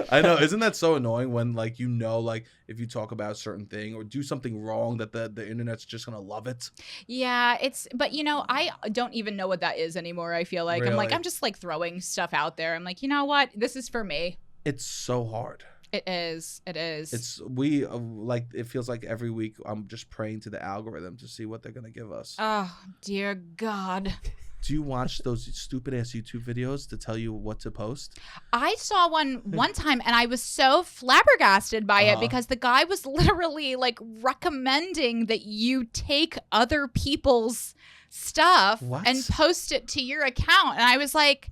I know. Isn't that so annoying when like, like if you talk about a certain thing or do something wrong that the internet's just going to love it? Yeah, but I don't even know what that is anymore. I feel like Really? I'm just like throwing stuff out there. I'm like, you know what? This is for me. It's so hard. It is. It's like it feels like every week I'm just praying to the algorithm to see what they're gonna give us. Oh dear God. Do you watch those stupid ass YouTube videos to tell you what to post? I saw one time and I was so flabbergasted by it because the guy was literally like recommending that you take other people's stuff and post it to your account, and I was like,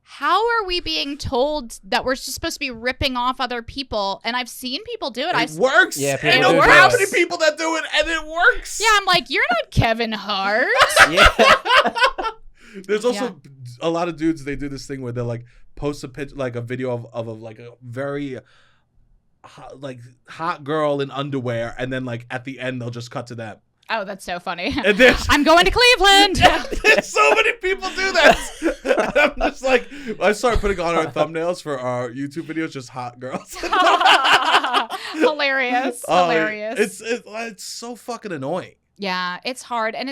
how are we being told that we're just supposed to be ripping off other people? And I've seen people do it. It works. Yeah, I know how many people that do it, and it works. Yeah, I'm like, you're not Kevin Hart. Yeah. There's also a lot of dudes. They do this thing where they'll like post a pitch, like a video of like a very hot girl in underwear, and then like at the end they'll just cut to that. Oh, that's so funny. And I'm going to Cleveland. There's so many people do that. I'm just like, I started putting on our thumbnails for our YouTube videos, just hot girls. Hilarious. It's so fucking annoying. Yeah, it's hard. And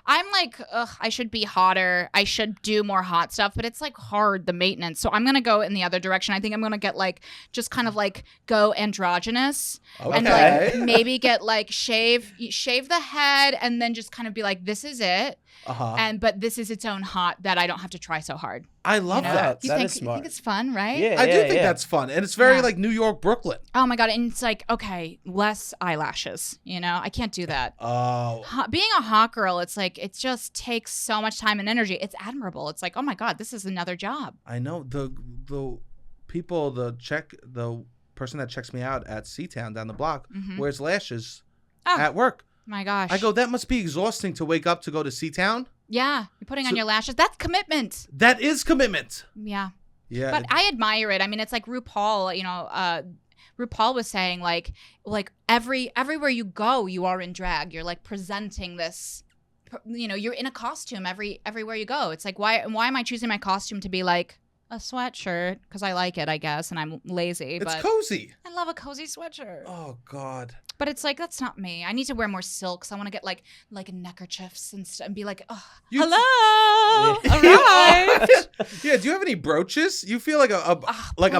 I'm like, I should be hotter. I should do more hot stuff, but it's like hard, the maintenance. So I'm going to go in the other direction. I think I'm going to get like, just kind of like go androgynous and like maybe get like shave the head and then just kind of be like, this is it. But this is its own hot that I don't have to try so hard. I love that. You think it's fun, right? Yeah, I do think that's fun. And it's very like New York, Brooklyn. Oh my God. And it's like, okay, less eyelashes, I can't do that. Being a hot girl, it's like, it just takes so much time and energy. It's admirable. It's like, oh my God, this is another job. I know the people, the person that checks me out at C-Town down the block wears lashes at work. My gosh. I go, that must be exhausting to wake up to go to C-Town. Yeah. You're putting on your lashes. That's commitment. That is commitment. Yeah. Yeah. But I admire it. I mean, it's like RuPaul, RuPaul was saying like everywhere you go, you are in drag. You're like presenting this, you're in a costume everywhere you go. It's like, why am I choosing my costume to be like a sweatshirt? Because I like it, I guess, and I'm lazy. It's cozy. I love a cozy sweatshirt. Oh, God. But it's like, that's not me. I need to wear more silks. I want to get like neckerchiefs and be like, oh, hello, arrived. Yeah, do you have any brooches? You feel like a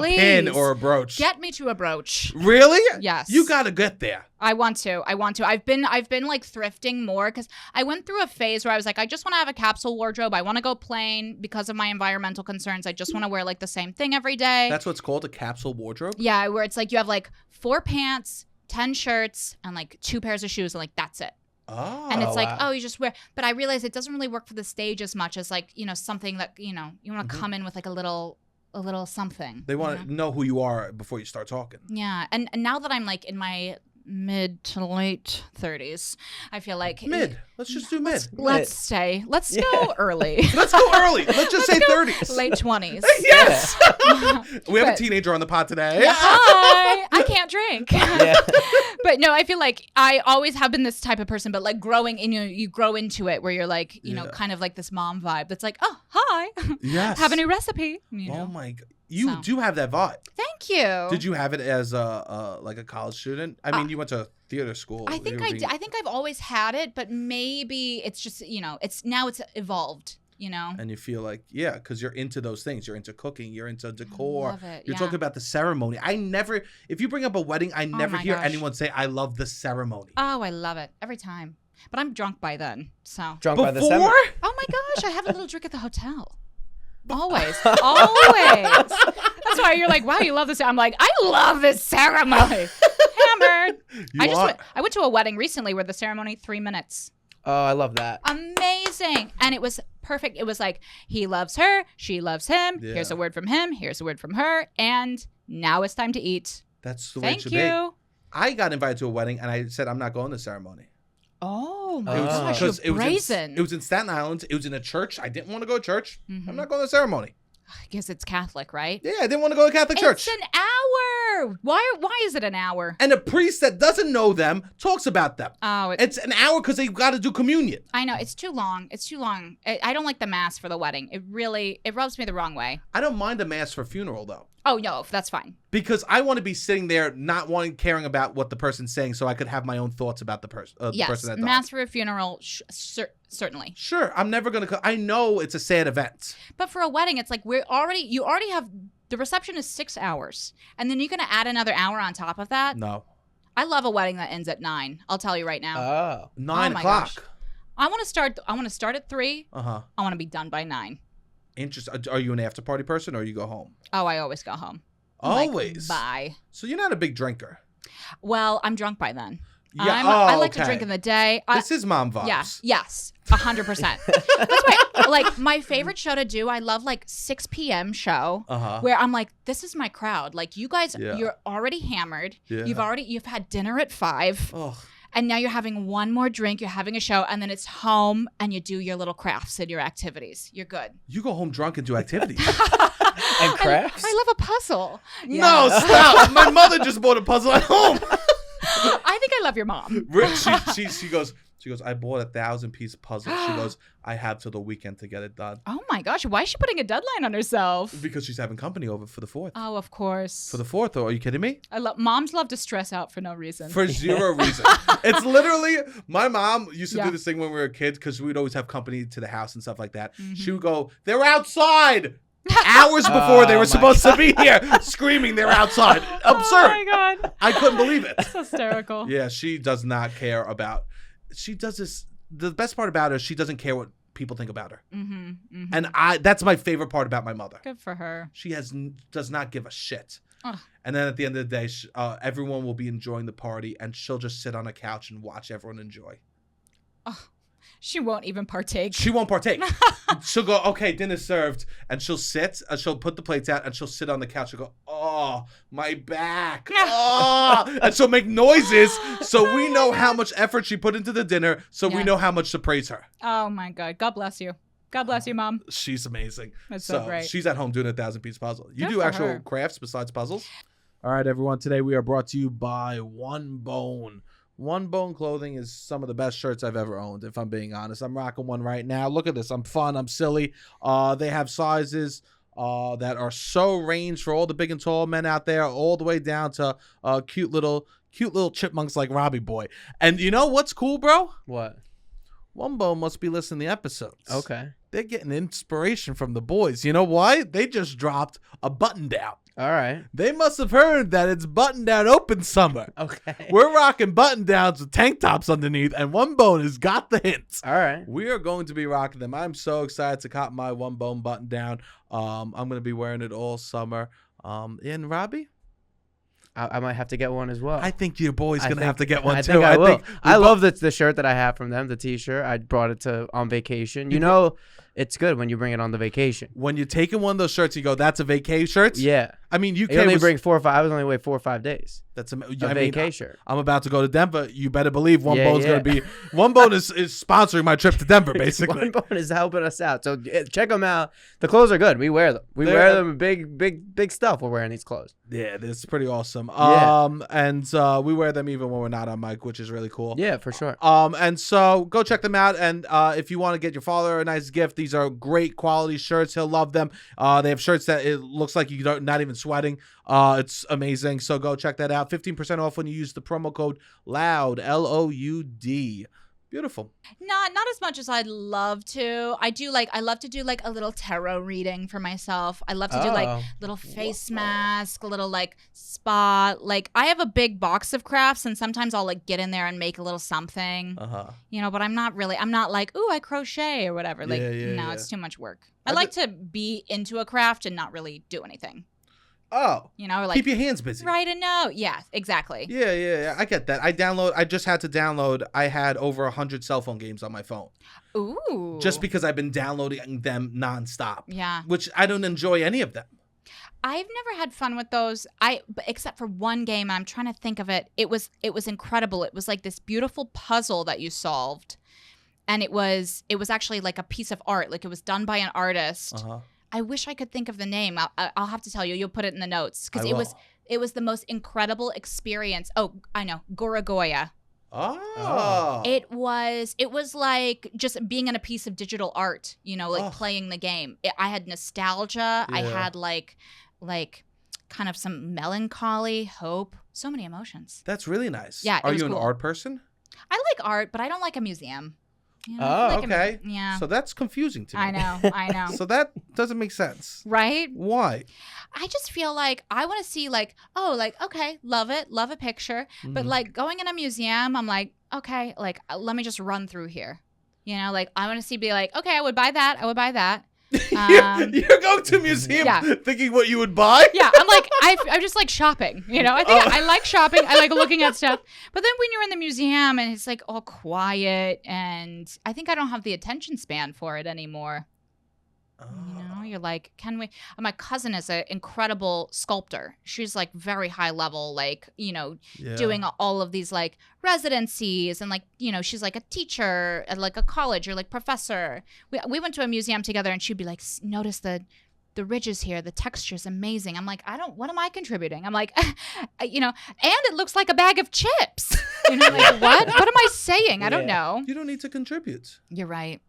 pin or a brooch. Get me to a brooch. Really? Yes. You got to get there. I want to. I've been like thrifting more because I went through a phase where I was like, I just want to have a capsule wardrobe. I want to go plain because of my environmental concerns. I just want to wear like the same thing every day. That's what's called a capsule wardrobe? Yeah, where it's like you have like 4 pants, 10 shirts, and like 2 pairs of shoes, and like that's it. Oh, and it's like, oh, you just wear. But I realize it doesn't really work for the stage as much as like, something that, you want to come in with like a little something. They want to know who you are before you start talking. Yeah. And now that I'm like in my mid to late 30s, I feel like let's just do mid. Let's go early. Let's go early. Let's just say 30s. Late 20s. Yes. We have a teenager on the pod today. Hi. I can't drink. But no, I feel like I always have been this type of person, but like growing in you grow into it where you're like, kind of like this mom vibe that's like, oh, hi. Yes. Have a new recipe. Oh my God. You So. do have that vibe. Thank you. Did you have it as like a college student? I mean, you went to theater school. I think I did. I think I've always had it, but maybe it's just, it's evolved, And you feel like, yeah, because you're into those things. You're into cooking. You're into decor. love it, You're yeah. talking about the ceremony. If you bring up a wedding, I never my hear gosh. anyone say, I love the ceremony. Oh, I love it every time. But I'm drunk by then, so. Drunk by the Before? summer. Oh my gosh, I have a little drink at the hotel. Always. Always. That's why you're like, wow, you love this. I'm like, I love this ceremony. Hammered. I went to a wedding recently where the ceremony 3 minutes. Oh, I love that. Amazing. And it was perfect. It was like, he loves her, she loves him. Yeah. Here's a word from him, here's a word from her. And now it's time to eat. That's the way it Thank should you. be. I got invited to a wedding, and I said, I'm not going to the ceremony. Oh my It was- gosh, Because you're brazen. it was in Staten Island. It was in a church. I didn't want to go to church. Mhm. I'm not going to the ceremony. I guess it's Catholic, right? Yeah, I didn't want to go to Catholic church. It's an hour. Why is it an hour? And a priest that doesn't know them talks about them. Oh, It's an hour because they've got to do communion. I know. It's too long. It's too long. I don't like the mass for the wedding. It rubs me the wrong way. I don't mind a mass for a funeral, though. Oh, no, that's fine. Because I want to be sitting there not caring about what the person's saying so I could have my own thoughts about the person Yes, person that died. mass for a funeral, certainly. Sure, I'm never going to... I know it's a sad event. But for a wedding, it's like you already have... The reception is 6 hours. And then you're going to add another hour on top of that? No. I love a wedding that ends at 9. I'll tell you right now. Oh. 9 my o'clock. gosh. I want to start at 3. Uh-huh. I want to be done by 9. Interesting. Are you an after party person or you go home? Oh, I always go home. I'm Always? like, bye. So you're not a big drinker? Well, I'm drunk by then. Yeah. I like to okay. drink in the day. This is mom vibes. Yeah. Yes. 100%. That's right. Like my favorite show to do, I love like 6 p.m. show Uh-huh. where I'm like, this is my crowd. Like you guys, Yeah. you're already hammered. Yeah. You've had dinner at 5. Oh, And now you're having one more drink, you're having a show, and then it's home and you do your little crafts and your activities. You're good. you go home drunk and do activities. And crafts? I love a puzzle. No, stop. My mother just bought a puzzle at home. I think I love your mom. She goes, I bought 1,000-piece puzzle. She goes, I have till the weekend to get it done. Oh my gosh, why is she putting a deadline on herself? Because she's having company over for the 4th. Oh, of course. For the 4th, or are you kidding me? Moms love to stress out for no reason. For zero reason. It's literally, my mom used to Yeah. do this thing when we were kids because we'd always have company to the house and stuff like that. Mm-hmm. She would go, they're outside. Hours before they Oh were my supposed to be here, screaming they're outside. Absurd. Oh my god. I couldn't believe it. It's hysterical. Yeah, she does not care about. She does this. The best part about her, she doesn't care what people think about her, Mm-hmm, mm-hmm. and that's my favorite part about my mother. Good for her. She does not give a shit. Ugh. And then at the end of the day, everyone will be enjoying the party, and she'll just sit on a couch and watch everyone enjoy. She won't even partake. She won't partake. She'll go, okay, dinner's served, and she'll sit, she'll put the plates out, and she'll sit on the couch and go, oh, my back, oh, and she'll make noises, so we know how much effort she put into the dinner, so we Yeah. know how much to praise her. Oh my god. God bless you. God bless you, Mom. She's amazing. That's so great. She's at home doing a 1,000-piece puzzle. You Good do for actual her. crafts besides puzzles? All right, everyone. Today we are brought to you by One Bone. One Bone Clothing is some of the best shirts I've ever owned, if I'm being honest. I'm rocking one right now. Look at this. I'm fun. I'm silly. They have sizes that are so ranged for all the big and tall men out there, all the way down to cute little chipmunks like Robbie Boy. And you know what's cool, bro? What? One Bone must be listening to episodes. Okay. They're getting inspiration from the boys. You know why? They just dropped a button down. All right. They must have heard that it's button down open summer. Okay. We're rocking button downs with tank tops underneath, and One Bone has got the hints. All right. We are going to be rocking them. I'm so excited to cop my One Bone button down. I'm going to be wearing it all summer. And Robbie, I might have to get one as well. I think your boy's I going to think- have to get one I too. think I will. we I bo- love the shirt that I have from them, the T-shirt. I brought it on vacation. You know, it's good when you bring it on the vacation. When you're taking one of those shirts, you go, that's a vacay shirt? Yeah. I mean, UK You only was bring 4 or 5. I was only away 4 or 5 days. that's A I mean, vacation. I'm about to go to Denver. You better believe One Yeah, Bone's yeah. gonna be One Bone is sponsoring my trip to Denver, basically. One Bone is helping us out. So check them out. The clothes are good. We wear them. We wear them. Big stuff. We're wearing these clothes. Yeah, it's pretty awesome. Yeah. And we wear them even when we're not on mic, which is really cool. Yeah, for sure. And so go check them out. And if you want to get your father a nice gift, these are great quality shirts. He'll love them. They have shirts that it looks like you're not even sweating. It's amazing. So go check that out. 15% off when you use the promo code LOUD, LOUD. Beautiful. Not as much as I'd love to. I love to do like a little tarot reading for myself. I love to do like little face mask, a little like spa. Like I have a big box of crafts and sometimes I'll like get in there and make a little something. But I'm not like, ooh, I crochet or whatever. Like it's too much work. I like to be into a craft and not really do anything. Oh, like keep your hands busy. Write a note. Yeah, exactly. Yeah. I get that. I just had to download. I had over 100 cell phone games on my phone. Ooh. Just because I've been downloading them nonstop. Yeah. Which I don't enjoy any of them. I've never had fun with those. Except for one game. I'm trying to think of it. It was incredible. It was like this beautiful puzzle that you solved, and it was actually like a piece of art. Like it was done by an artist. I wish I could think of the name. I'll have to tell you. You'll put it in the notes because it was the most incredible experience. Oh, I know, Gorogoya. Oh. It was like just being in a piece of digital art. Playing the game. I had nostalgia. Yeah. I had like kind of some melancholy, hope, so many emotions. That's really nice. Yeah. Are you cool. an art person? I like art, but I don't like a museum. Okay. Yeah. So that's confusing to me. I know. So that doesn't make sense. Right? Why? I just feel like I want to see okay, love a picture. But like going in a museum, I'm like, okay, like let me just run through here. I want to be like, okay, I would buy that. You're going to a museum thinking what you would buy? Yeah, I'm like, I just like shopping. I think I like shopping. I like looking at stuff. But then when you're in the museum and it's like all quiet, and I think I don't have the attention span for it anymore. You're like, can we? My cousin is an incredible sculptor. She's like very high level, like, doing all of these like residencies and like, she's like a teacher at like a college or like professor. We went to a museum together and she'd be like, notice the ridges here, the texture's amazing. I'm like, what am I contributing? I'm like, and it looks like a bag of chips. Like, what am I saying? I don't know. You don't need to contribute. You're right.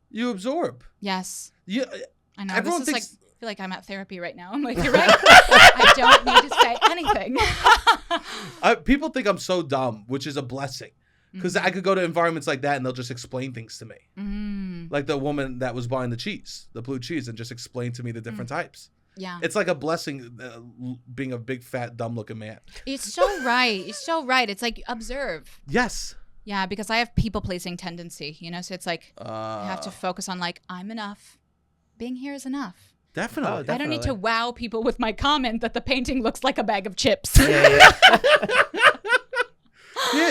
You absorb. Yes. I know. Everyone this is thinks... I feel like I'm at therapy right now. I'm like, you're right. I don't need to say anything. People think I'm so dumb, which is a blessing. Because I could go to environments like that and they'll just explain things to me. Like the woman that was buying the blue cheese, and just explained to me the different types. Yeah. It's like a blessing being a big, fat, dumb-looking man. You're so right. You're so right. It's like, observe. Yes. Yeah, because I have people-pleasing tendency, so it's like I have to focus on like, I'm enough. Being here is enough. Definitely. I don't need to wow people with my comment that the painting looks like a bag of chips. Yeah. Yeah,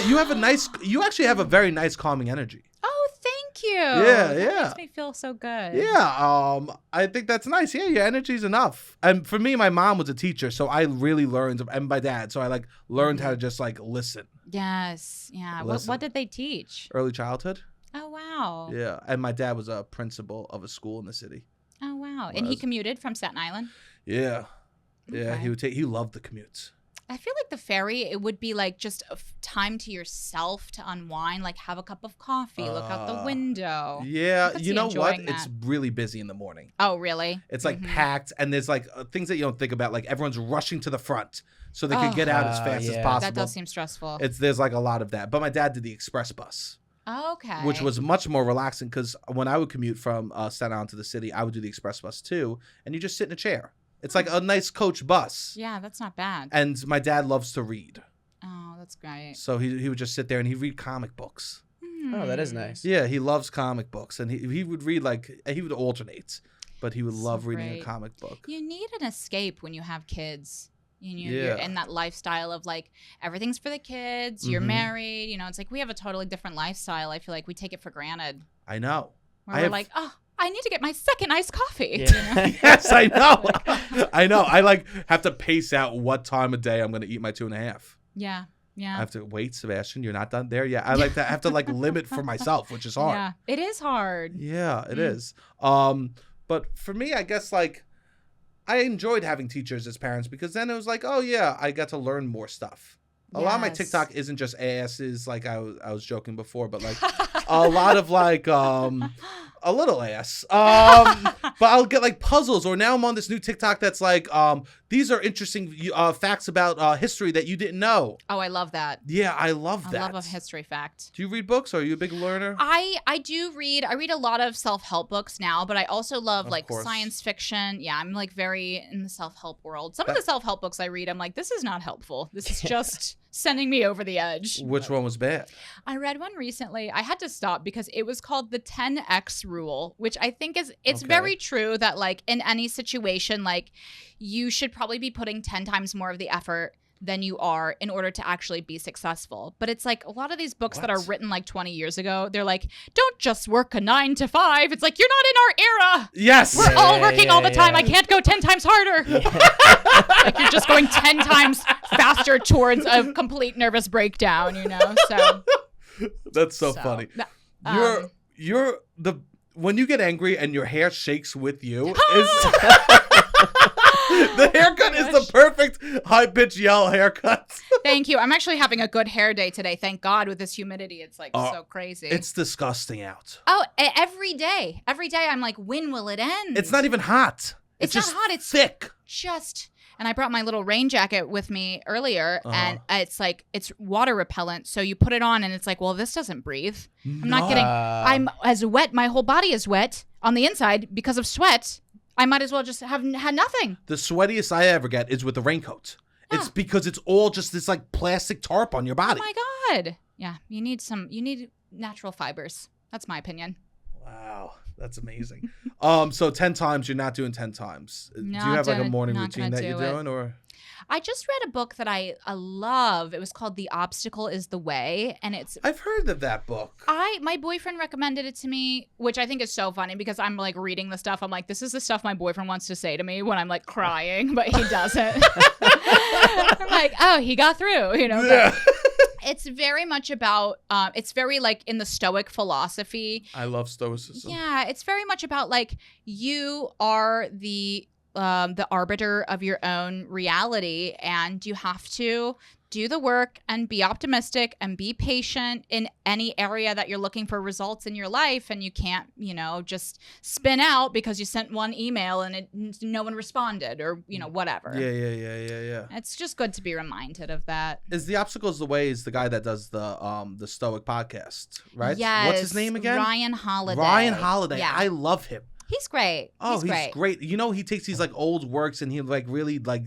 you actually have a very nice calming energy. Oh, thank you. Yeah. That makes me feel so good. Yeah, I think that's nice. Yeah, your energy's enough. And for me, my mom was a teacher, so I really learned, and my dad, so I learned how to just listen. Yes. Yeah. Listen. What did they teach? Early childhood. Oh, wow. Yeah, and my dad was a principal of a school in the city. Oh, wow. And he commuted from Staten Island? Yeah. Yeah, Okay. he loved the commutes. I feel like the ferry, it would be like just time to yourself to unwind, like have a cup of coffee, look out the window. Yeah, you know what? That. It's really busy in the morning. Oh, really? It's packed, and there's things that you don't think about. Like everyone's rushing to the front so they can get out as fast as possible. That does seem stressful. There's a lot of that. But my dad did the express bus. Okay. Which was much more relaxing because when I would commute from Staten Island to the city, I would do the express bus too, and you just sit in a chair. It's like a nice coach bus. Yeah, that's not bad. And my dad loves to read. Oh, that's great. So he would just sit there and he'd read comic books. Oh, that is nice. Yeah, he loves comic books, and he would read he would alternate, but he would love reading a comic book. You need an escape when you have kids. You're in that lifestyle of everything's for the kids. You're married. It's like we have a totally different lifestyle. I feel like we take it for granted. I know. We're like, oh, I need to get my second iced coffee. Yeah. You know? Yes, I know. I know. I like have to pace out what time of day I'm going to eat my 2.5. Yeah. Yeah. I have to wait, Sebastian. You're not done there yet. I like to have to like limit for myself, which is hard. Yeah. It is hard. Yeah, it is. But for me, I guess like I enjoyed having teachers as parents because then it was like, oh yeah, I got to learn more stuff. A lot of my Yes. TikTok isn't just asses, like I was joking before, but like a lot of like a little ass. But I'll get like puzzles, or now I'm on this new TikTok that's like these are interesting facts about history that you didn't know. Oh, I love that. Yeah, I love that. I love a history fact. Do you read books? Are you a big learner? I do read. I read a lot of self-help books now, but I also love Of like course. science fiction. Yeah, I'm like very in the self-help world. Some of the self-help books I read, I'm like, this is not helpful. This is just sending me over the edge. Which one was bad? I read one recently. I had to stop because it was called the 10x rule, which I think it's Okay. very true that like in any situation, like you should probably be putting 10 times more of the effort than you are in order to actually be successful. But it's like a lot of these books that are What? written like 20 years ago, they're like, don't just work a 9 to 5. It's like, you're not in our era. Yes. We're Yeah, all yeah, working yeah, all the time. yeah. I can't go 10 times harder. Like you're just going 10 times faster towards a complete nervous breakdown, you know? So That's so funny. You're the when you get angry and your hair shakes with you is the haircut is the perfect high pitch yell haircut. Thank you. I'm actually having a good hair day today. Thank God with this humidity. It's like Oh, so crazy. It's disgusting out. Oh, every day. Every day I'm like, when will it end? It's not even hot. It's just not hot, it's thick. just. And I brought my little rain jacket with me earlier, and it's like, it's water repellent. So you put it on and it's like, well, this doesn't breathe. I'm not getting, I'm as wet. My whole body is wet on the inside because of sweat. I might as well just have had nothing. The sweatiest I ever get is with the raincoat. Yeah. It's because it's all just this like plastic tarp on your body. Oh my God. Yeah. You need natural fibers. That's my opinion. Wow, that's amazing. So 10 times, you're not doing 10 times. Do you have like a morning not routine gonna that you're do it. doing, or? I just read a book that I love. It was called The Obstacle is the Way. And it's I've heard of that book. my boyfriend recommended it to me, which I think is so funny because I'm like reading the stuff. I'm like, this is the stuff my boyfriend wants to say to me when I'm like crying, but he doesn't. I'm like, oh, he got through, you know. Yeah. It's very much about, it's very like in the Stoic philosophy. I love stoicism. Yeah, it's very much about like you are the arbiter of your own reality, and you have to do the work and be optimistic and be patient in any area that you're looking for results in your life. And you can't, you know, just spin out because you sent one email and no one responded, or, you know, whatever. Yeah. It's just good to be reminded of that. Is The Obstacles the Way is the guy that does the Stoic podcast, right? Yes. What's his name again? Ryan Holiday. Ryan Holiday. Yeah. I love him. He's great. Oh, he's great. You know, he takes these like old works and he like really like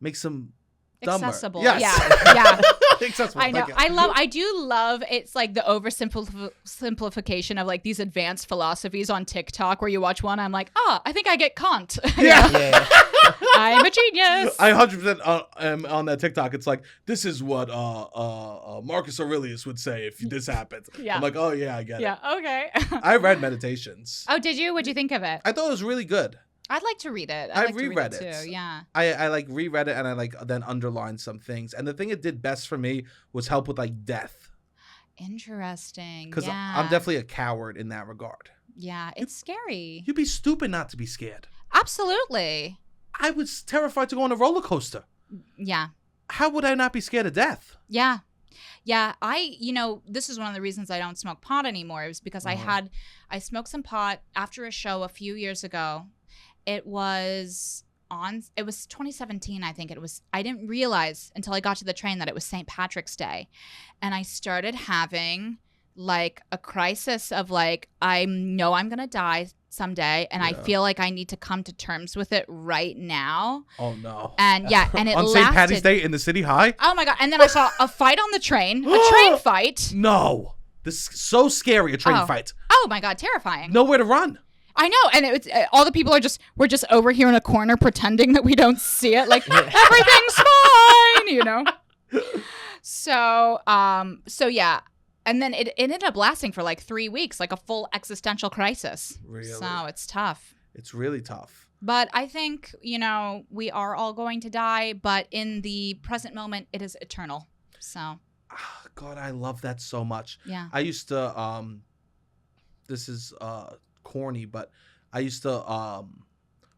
makes them dumber. Accessible. Yes. Yeah. Accessible. I know. Thank you. I do love it's like the oversimplification of like these advanced philosophies on TikTok where you watch one, I'm like, I think I get Kant. Yeah. Yeah. I'm a genius. I 100% am on that TikTok. It's like, this is what Marcus Aurelius would say if this happened. Yeah. I'm like, oh yeah, I get it. Yeah, okay. I read Meditations. Oh, did you? What'd you think of it? I thought it was really good. I'd like to read it. I I'd like to reread read it. too. Yeah. I like reread it and I like then underlined some things. And the thing it did best for me was help with like death. Interesting. Because yeah. I'm definitely a coward in that regard. Yeah, it's scary. You'd be stupid not to be scared. Absolutely. I was terrified to go on a roller coaster. Yeah. How would I not be scared of death? Yeah. Yeah, this is one of the reasons I don't smoke pot anymore. It was because I smoked some pot after a show a few years ago. It was 2017, I think it was. I didn't realize until I got to the train that it was St. Patrick's Day. And I started having like a crisis of like, I know I'm going to die someday and I feel like I need to come to terms with it right now. Oh no. And yeah, and it on lasted. St. Patty's Day in the city high? Oh my God. And then I saw a fight on the train, a train fight. No. This is so scary, a train fight. Oh my God, terrifying. Nowhere to run. I know, and it's all the people we're just over here in a corner pretending that we don't see it, like everything's fine, you know. So yeah, And then it ended up lasting for like 3 weeks, like a full existential crisis. Really? So it's tough. It's really tough. But I think, we are all going to die, but in the present moment, it is eternal. So. God, I love that so much. Yeah. I used to, this is corny, but I used to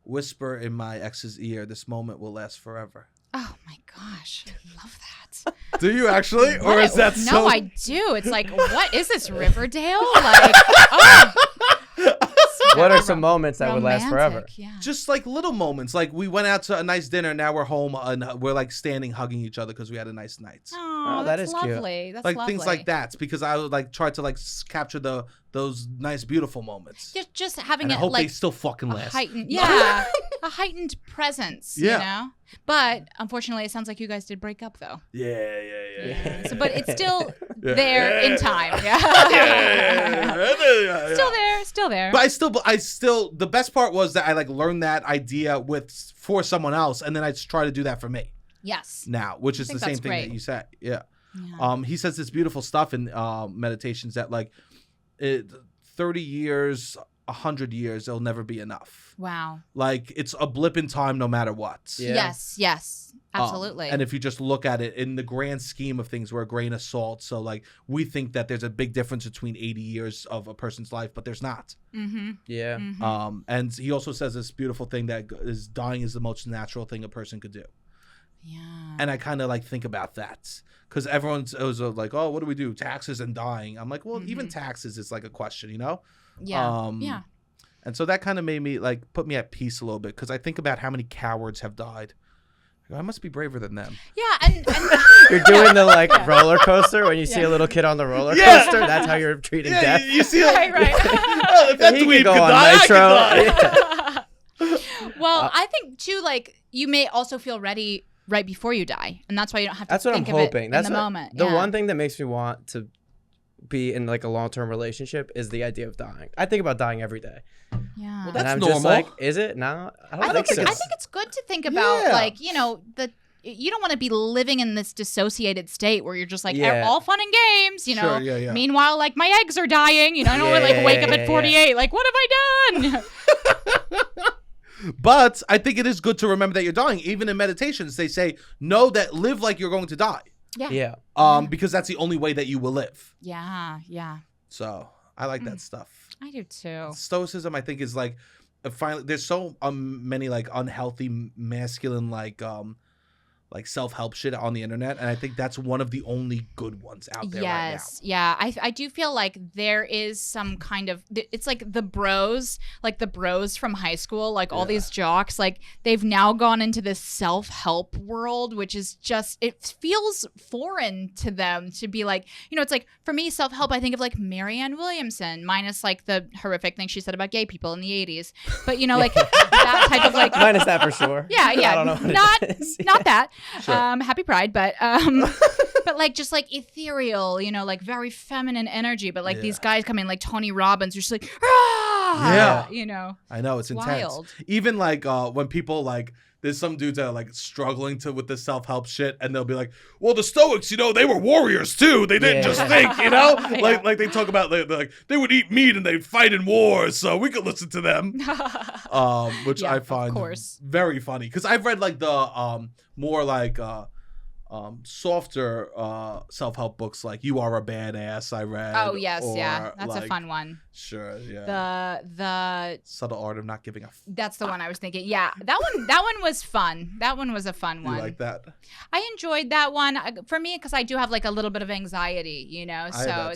whisper in my ex's ear, "This moment will last forever." Oh my gosh, I love that. Do you actually? Or is that so? No, I do. It's like, what is this, Riverdale? Like, oh. What are some moments that would last forever? Yeah. Just like little moments. Like we went out to a nice dinner. Now we're home and we're like standing hugging each other because we had a nice night. Oh, that that's is cute. lovely. That's like lovely. things like that. Because I would like try to like capture those nice, beautiful moments. Just having And I it hope like they still fucking a last. heightened, a heightened presence. Yeah. But unfortunately, it sounds like you guys did break up though. Yeah. So, but it's still Yeah. there in time. Yeah. Yeah. Still there. But I still, the best part was that I like learned that idea for someone else, and then I just try to do that for me Yes. now, which is the think same that's thing great. that you said. Yeah. Yeah. He says this beautiful stuff in meditations that like 30 years, 100 years, it'll never be enough. Wow. Like it's a blip in time no matter what. Yeah. Yes. Absolutely. And if you just look at it in the grand scheme of things, we're a grain of salt. So like we think that there's a big difference between 80 years of a person's life, but there's not. Mm-hmm. Yeah. Mm-hmm. And he also says this beautiful thing that is dying is the most natural thing a person could do. Yeah. And I kind of like think about that because everyone's always like, oh, what do we do? Taxes and dying. I'm like, well, even taxes is like a question, you know? Yeah. Yeah. And so that kind of made me like put me at peace a little bit because I think about how many cowards have died. I must be braver than them. Yeah, and You're doing the like roller coaster when you see a little kid on the roller coaster. That's how you're treating death. You see, right. oh, if that He dweeb could go could on die, I Nitro. could die. Well, I think too, like you may also feel ready right before you die, and that's why you don't have to That's what I'm think of it hoping. That's in the moment. The Yeah. one thing that makes me want to be in like a long-term relationship is the idea of dying. I think about dying every day. Yeah. Well, And that's I'm normal. just like, is it? No, I don't think so. I think it's good to think about, Yeah. like, you don't want to be living in this dissociated state where you're just like all fun and games, Sure, yeah. Meanwhile, like my eggs are dying, I don't want to like wake up at 48, like what have I done? But I think it is good to remember that you're dying. Even in meditations, they say, live like you're going to die. Yeah. Because that's the only way that you will live. Yeah. So I like that stuff. I do too. Stoicism, I think, is like finally. There's so many like unhealthy masculine like self-help shit on the internet, and I think that's one of the only good ones out there right now. Yeah. I do feel like there is some kind of, it's like the bros from high school, like all these jocks, like they've now gone into this self-help world, which is just, it feels foreign to them to be like, it's like, for me, self-help, I think of like Marianne Williamson, minus like the horrific thing she said about gay people in the 80s. But, like that type of like. Minus that for sure. Yeah. I don't know what it is. Not that. Sure. Happy Pride, but but like just like ethereal, like very feminine energy. But like these guys come in like Tony Robbins, you're just like, yeah, I know it's intense. Wild. Even like when people like. There's some dudes that are like struggling with the self-help shit, and they'll be like, "Well, the Stoics, they were warriors too. They didn't just think, like they talk about like they would eat meat and they'd fight in wars, so we could listen to them." Which I find very funny because I've read like the more like softer self-help books like You Are a Badass. I read. Oh yes, or, that's like, a fun one. Sure, yeah. The Subtle Art of Not Giving a. That's the one I was thinking. Yeah, that one was fun. That one was a fun one. You like that? I enjoyed that one for me because I do have like a little bit of anxiety, so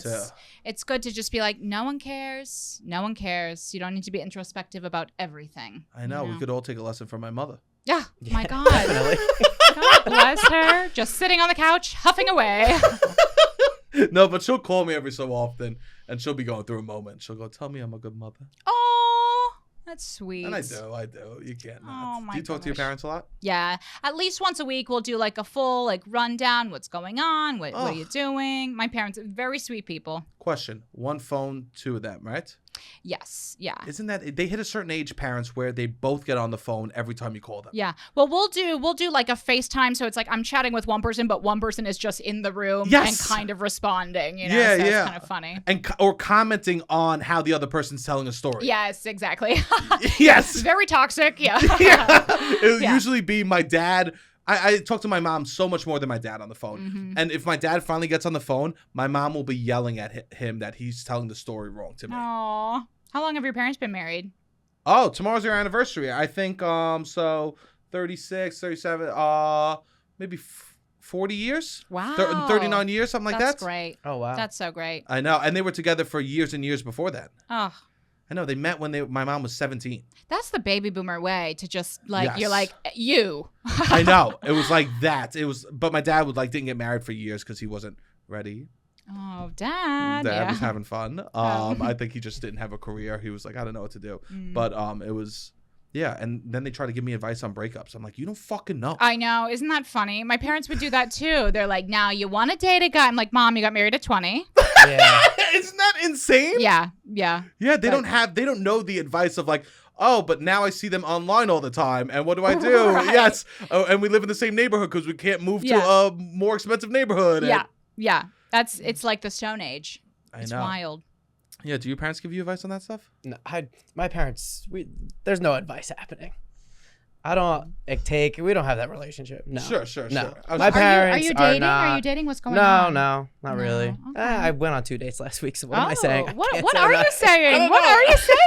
it's good to just be like, no one cares. No one cares. You don't need to be introspective about everything. I know. We could all take a lesson from my mother. Yeah. My God. God bless her. Just sitting on the couch, huffing away. No, but she'll call me every so often, and she'll be going through a moment. She'll go, "Tell me I'm a good mother." Oh, that's sweet. And I do. You can't not. Oh, my Do you talk to your parents a lot? Yeah. At least once a week, we'll do like a full like rundown. What's going on? What are you doing? My parents are very sweet people. Question. One phone, two of them, right? Yes. Yeah. Isn't that they hit a certain age, parents, where they both get on the phone every time you call them? Yeah. Well, we'll do like a FaceTime, so it's like I'm chatting with one person, but one person is just in the room and kind of responding. You know, Yeah, so yeah. It's kind of funny. And or commenting on how the other person's telling a story. Yes, exactly. Yes. Very toxic. Yeah. Yeah. It'll Yeah. usually be my dad. I talk to my mom so much more than my dad on the phone. Mm-hmm. And if my dad finally gets on the phone, my mom will be yelling at him that he's telling the story wrong to me. Aw. How long have your parents been married? Oh, tomorrow's their anniversary. I think so 36, 37, maybe 40 years? Wow. 39 years, something like that. That's great. Oh wow. That's so great. I know. And they were together for years and years before that. Oh, I know. They met when my mom was 17. that's the baby boomer way to just like, Yes. you're like, you. I know. It was like that. But my dad didn't get married for years because he wasn't ready. Oh, Dad. Dad Yeah. was having fun. I think he just didn't have a career. He was like, I don't know what to do. But it was, yeah. And then they try to give me advice on breakups. I'm like, you don't fucking know. I know. Isn't that funny? My parents would do that too. They're like, now you want to date a guy. I'm like, Mom, you got married at 20. Yeah. Isn't that insane? Yeah. Yeah. Yeah, they don't know the advice of like, oh, but now I see them online all the time, and what do I do? Right. Yes, and we live in the same neighborhood because we can't move to a more expensive neighborhood. Yeah. Yeah. It's like the Stone Age. I It's know. wild. Yeah, do your parents give you advice on that stuff? No, my parents, there's no advice happening. I don't we don't have that relationship. No. Sure. No. I was- My parents Are you dating? not. Are you dating? What's going No, on? no, not really. Okay. I went on 2 dates last week, so what am I Oh, saying? I What can't what say are that. you saying? What know. are you saying?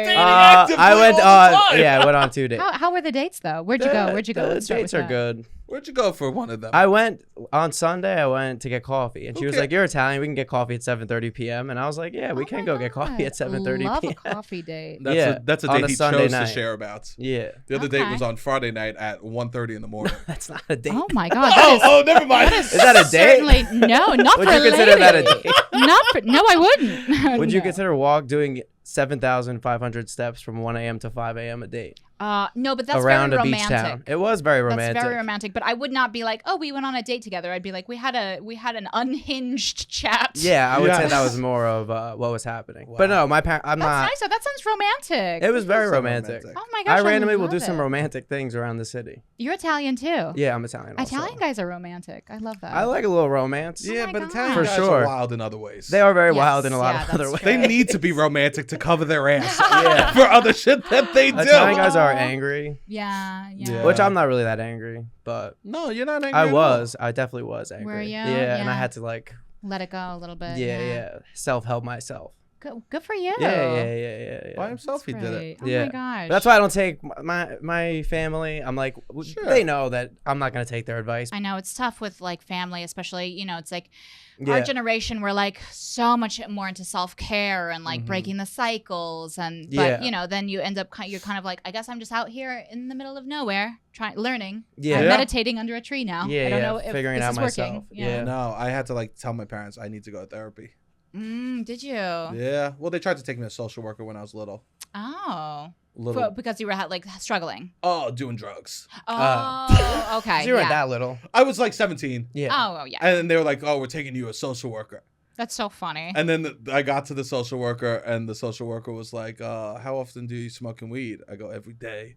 Dating I actively went all the time. I went on 2 dates. How were the dates though? Where'd you go? The Let's start dates with are that. good. Where'd you go for one of them? I went on Sunday. I went to get coffee, and she was Okay. like, "You're Italian. We can get coffee at 7:30 p.m." And I was like, "Yeah, we Oh can my go get coffee at God. 7:30 Love p.m." a coffee date. That's a on date a he Sunday chose night. to share about. Yeah, The other date Okay. was on Friday night at 1:30 in the morning. that's not a date. Oh my God. That is Never mind. Is that a date? certainly no, not Would for you a consider that a lady. date? No, I wouldn't. Would you No. consider doing 7,500 steps from 1 a.m. to 5 a.m. a date No, but that's around very a beach romantic. town? It was very romantic. That's very romantic. But I would not be like, oh, we went on a date together. I'd be like, we had an unhinged chat. Yeah, I would say Yes. that was more of what was happening. But no, my parents. I'm That's not. nice. That sounds romantic. It was very so romantic. romantic. Oh my gosh, I randomly will love do some it. romantic things around the city. You're Italian too. Yeah, I'm Italian. Also. Italian guys are romantic. I love that. I like a little romance. Yeah, my but God. Italian For guys sure. are wild in other ways. They are very Yes, wild in a lot yeah, of other that's ways. true. They need to be romantic to cover their ass Yeah. for other shit that they do. Italian guys are Aw. angry, Yeah. Yeah. which I'm not really that angry, but No, you're not angry. I at all. was. I definitely was angry. Were ya? Yeah, and I Yeah. had to like, Let it go a little bit. yeah, self-help myself. Good for you. Yeah. By himself, he did it. Great. Oh Yeah. my gosh. That's why I don't take my family. I'm like, Sure. they know that I'm not gonna take their advice. I know it's tough with like family, especially, it's like Yeah. our generation, we're like so much more into self-care and like Mhm. breaking the cycles. And, Yeah. but then you end up, you're kind of like, I guess I'm just out here in the middle of nowhere learning. Yeah. I'm Yeah. meditating under a tree now. Yeah, I don't yeah, know if figuring this out is myself. working. Yeah. No, I had to like tell my parents I need to go to therapy. Did you? Yeah. Well, they tried to take me to a social worker when I was little. Oh. Little. Because you were like struggling. Oh, doing drugs. Oh, okay. 'Cause you weren't yeah. that little. I was like 17. Yeah. Oh, yeah. And they were like, oh, we're taking you to a social worker. That's so funny. And then I got to the social worker, and the social worker was like, how often do you smoking weed? I go, every day.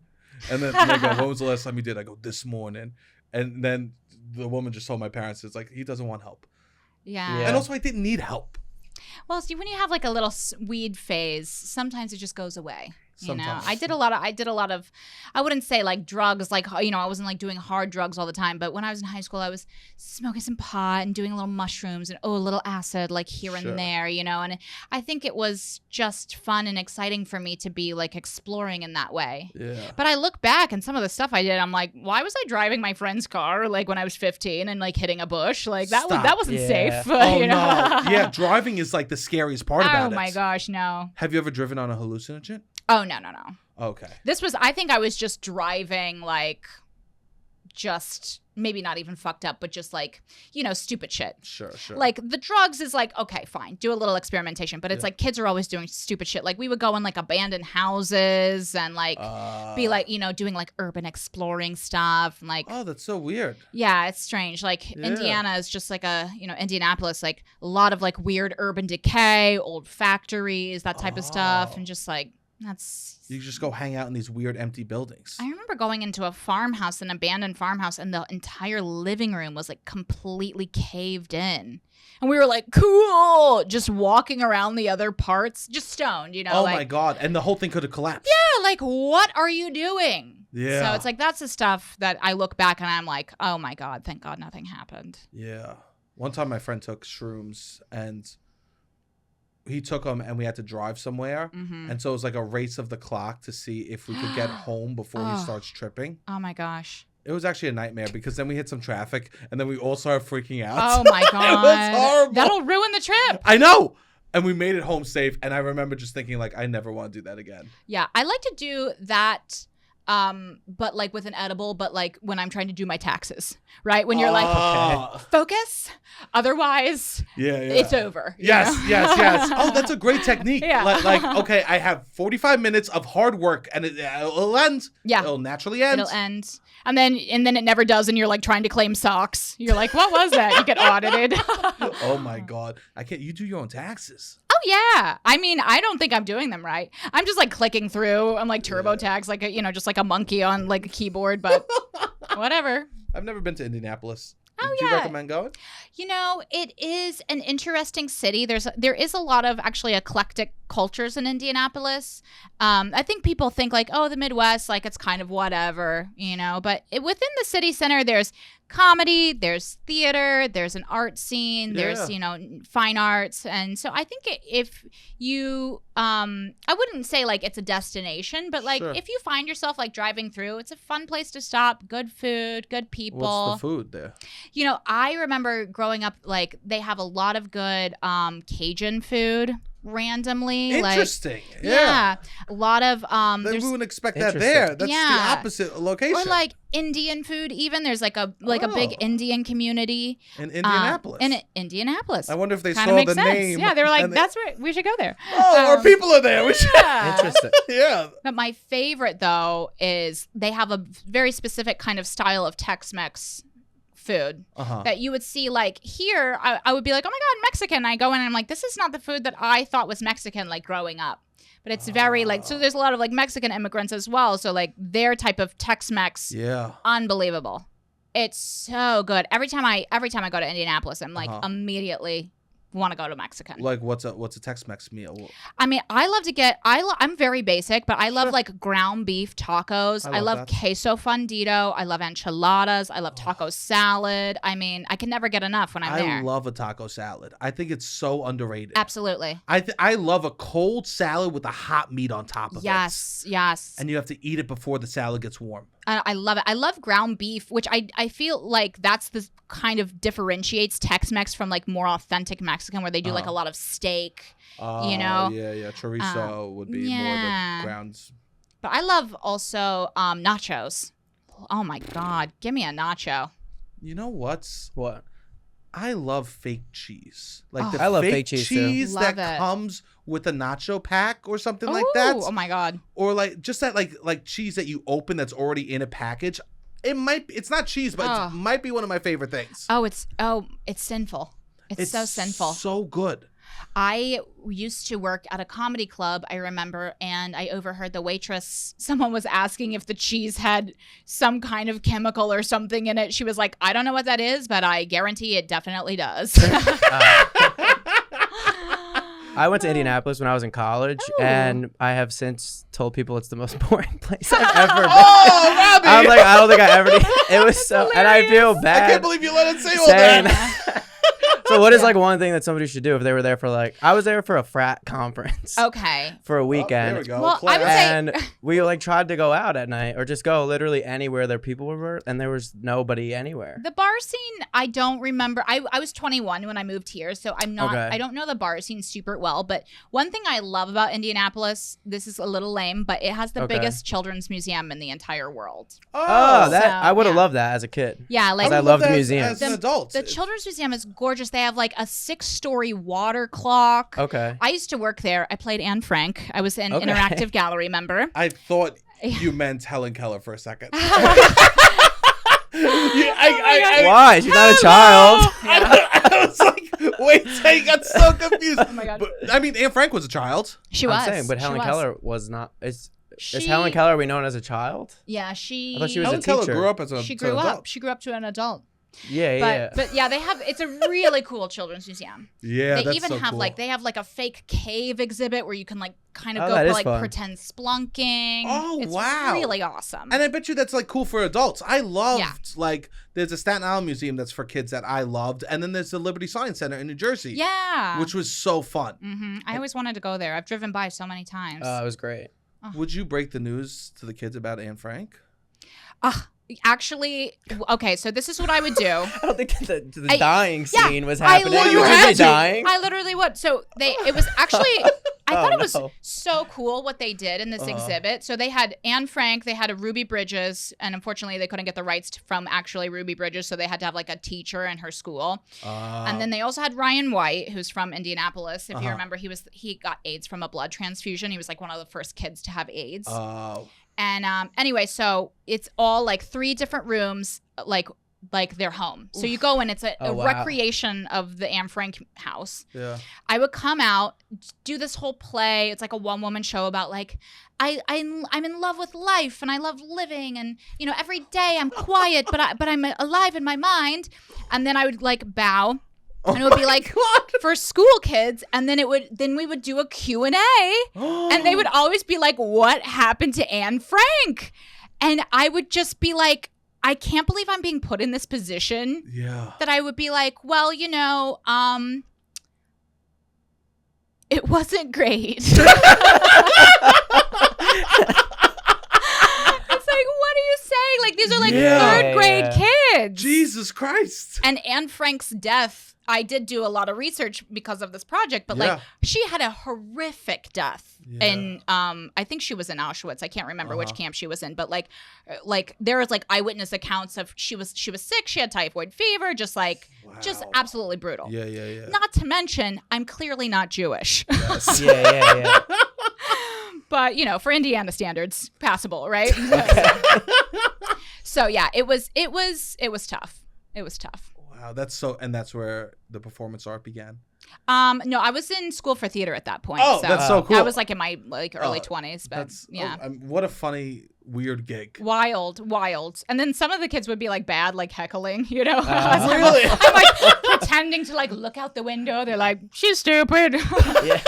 And then they go, when was the last time you did? I go, this morning. And then the woman just told my parents, it's like, he doesn't want help. Yeah. Yeah. And also, I didn't need help. Well, see, when you have like a little weed phase, sometimes it just goes away. Sometimes. I did a lot of, I wouldn't say like drugs, like, I wasn't like doing hard drugs all the time. But when I was in high school, I was smoking some pot and doing a little mushrooms and a little acid like here Sure. and there, and I think it was just fun and exciting for me to be like exploring in that way. Yeah. But I look back and some of the stuff I did, I'm like, why was I driving my friend's car like when I was 15 and like hitting a bush? Like that Stop. wasn't Yeah. safe. Oh, you know? no. Yeah, driving is like the scariest part about it. Oh my gosh, no. Have you ever driven on a hallucinogen? Oh, no. Okay. I think I was just driving like just maybe not even fucked up, but just like, you know, stupid shit. Sure. Like the drugs is like, okay, fine, do a little experimentation, but it's like kids are always doing stupid shit. Like we would go in like abandoned houses and like be like, you know, doing like urban exploring stuff and like, oh, that's so weird. yeah, it's strange. Like Indiana is just like a, you know, Indianapolis, like a lot of like weird urban decay, old factories, that type of stuff, and just like you just go hang out in these weird empty buildings. I remember going into a farmhouse, an abandoned farmhouse, and the entire living room was like completely caved in. And we were like, cool, just walking around the other parts, just stoned, you know. Oh like, my God. And the whole thing could have collapsed. yeah, like what are you doing? Yeah. So it's like that's the stuff that I look back and I'm like, oh my God, thank God nothing happened. Yeah. One time my friend took shrooms and he took them and we had to drive somewhere. And so it was like a race of the clock to see if we could get home before he starts tripping. Oh my gosh. It was actually a nightmare because then we hit some traffic and then we all started freaking out. Oh my God. It was horrible. That'll ruin the trip. I know. And we made it home safe. And I remember just thinking like, I never want to do that again. Yeah. I like to do that. But like with an edible, but like when I'm trying to do my taxes, right? When you're like, focus, otherwise it's over. Yes. Oh, that's a great technique. Yeah. Like, okay, I have 45 minutes of hard work and it'll end. Yeah. It'll naturally end. It'll end. And then it never does. And you're like trying to claim socks. You're like, what was that? You get audited. Oh my God. You do your own taxes. Oh yeah. I mean, I don't think I'm doing them right. I'm just like clicking through. I'm like TurboTax, like, you know, just like a monkey on like a keyboard, but whatever. I've never been to Indianapolis. Oh, Do you yeah. recommend going? You know, it is an interesting city. There is a lot of actually eclectic cultures in Indianapolis. I think people think like, oh, the Midwest, like it's kind of whatever, you know. But within the city center, there's comedy, there's theater, there's an art scene, there's, you know, fine arts. And so I think if you, I wouldn't say like it's a destination, but like if you find yourself like driving through, it's a fun place to stop, good food, good people. What's the food there? You know, I remember growing up, like they have a lot of good Cajun food randomly. Interesting. Like, yeah. A lot of we wouldn't expect that there. That's the opposite location. Or like Indian food even. There's like a big Indian community. In Indianapolis. In Indianapolis. I wonder if they Kinda saw makes the sense. name. Yeah, they were like, that's where we should go there. Oh, our people are there. We should. Interesting. Yeah. But my favorite though is they have a very specific kind of style of Tex-Mex food that you would see like here. I would be like, oh my God, Mexican. I go in and I'm like, this is not the food that I thought was Mexican like growing up. But it's very like, so there's a lot of like Mexican immigrants as well. So like their type of Tex-Mex, unbelievable. It's so good. Every time I go to Indianapolis, I'm like immediately want to go to Mexican. Like what's a Tex-Mex meal? I mean, I love to get I'm very basic, but I love like ground beef tacos. I love queso fundido. I love enchiladas. I love taco salad. I mean, I can never get enough when I'm there. I love a taco salad. I think it's so underrated. Absolutely. I love a cold salad with a hot meat on top of it. Yes. And you have to eat it before the salad gets warm. I love it. I love ground beef, which I feel like that's the kind of differentiates Tex-Mex from like more authentic Mexican, where they do like a lot of steak, you know? Yeah. Chorizo would be more the grounds. But I love also nachos. Oh my God. Give me a nacho. You know what? I love fake cheese. Like I love fake cheese too. Love comes with a nacho pack or something like that. Oh my God. Or like just that like cheese that you open that's already in a package. It's not cheese, but it might be one of my favorite things. It's sinful. It's so sinful. So good. I used to work at a comedy club, I remember, and I overheard the waitress, someone was asking if the cheese had some kind of chemical or something in it. She was like, I don't know what that is, but I guarantee it definitely does. I went to Indianapolis when I was in college, and I have since told people it's the most boring place I've ever been. Oh, Robbie! I'm like, I don't think I ever did. It was so, and I feel bad. I can't believe you let it say all that. So So what is like one thing that somebody should do if they were there for like, I was there for a frat conference. Okay. For a Oh, weekend. there we go. Well, I would Class. say- And we like tried to go out at night or just go literally anywhere there people were, and there was nobody anywhere. The bar scene, I don't remember. I was 21 when I moved here, so I'm not. Okay. I don't know the bar scene super well. But one thing I love about Indianapolis, this is a little lame, but it has the Okay. biggest children's museum in the entire world. Oh, that So, I would have yeah. loved that as a kid. Yeah, like I would love that museums. as an adult. the children's museum is gorgeous. They have like a 6-story water clock. Okay. I used to work there. I played Anne Frank. I was an Okay. interactive gallery member. I thought you meant Helen Keller for a second. Why? She's not a child. I was like, wait, I got so confused. Oh my God. But, I mean, Anne Frank was a child. She was. I'm saying, but She Helen was. Keller was not. Is She- Helen Keller we known as a child? Yeah, she. I thought she was Helen a Keller teacher. grew up as a She as grew an up. adult. She grew up to an adult. Yeah, But yeah, they have. It's a really cool children's museum. Yeah, They that's even so have cool. like they have like a fake cave exhibit where you can like kind of Oh, go that for is like fun. pretend splunking. Oh, it's wow. really awesome. And I bet you that's like cool for adults. I loved Yeah. like there's a Staten Island museum that's for kids that I loved, and then there's the Liberty Science Center in New Jersey. yeah. Which was so fun. I always wanted to go there. I've driven by so many times. it was great. Would you break the news to the kids about Anne Frank? Actually, okay, so this is what I would do. I don't think the I- dying yeah, scene was I happening. literally- You Would had be to. dying? I literally would. So it was actually, I thought it was no. so cool what they did in this exhibit. So they had Anne Frank, they had a Ruby Bridges, and unfortunately they couldn't get the rights from actually Ruby Bridges, so they had to have like a teacher in her school. And then they also had Ryan White, who's from Indianapolis. If you remember, he got AIDS from a blood transfusion. He was like one of the first kids to have AIDS. And anyway, so it's all like 3 different rooms, like their home. So you go in, it's a wow. recreation of the Anne Frank house. Yeah. I would come out, do this whole play. It's like a one-woman show about like I'm in love with life and I love living, and you know every day I'm quiet but I'm alive in my mind. And then I would like bow. And it would be like for school kids, and then we would do a Q&A, and they would always be like, "What happened to Anne Frank?" And I would just be like, "I can't believe I'm being put in this position." Yeah. That I would be like, "Well, you know, it wasn't great." It's like, what do you say? Like these are like Yeah. 3rd grade kids. Jesus Christ. And Anne Frank's death, I did do a lot of research because of this project, but Yeah. like she had a horrific death. Yeah. And I think she was in Auschwitz. I can't remember which camp she was in, but like there was like eyewitness accounts of she was sick, she had typhoid fever, just Wow. absolutely brutal. Yeah. Not to mention, I'm clearly not Jewish. Yes. Yeah. But, you know, for Indiana standards, passable, right? So yeah, it was tough. It was tough. Wow, that's where the performance art began. No, I was in school for theater at that point. Oh, that's so cool. I was like in my early 20s, but That's yeah. what a funny weird gig. Wild. And then some of the kids would be like bad, like heckling, you know? Really? I'm like pretending to like look out the window. They're like, she's stupid. Yeah.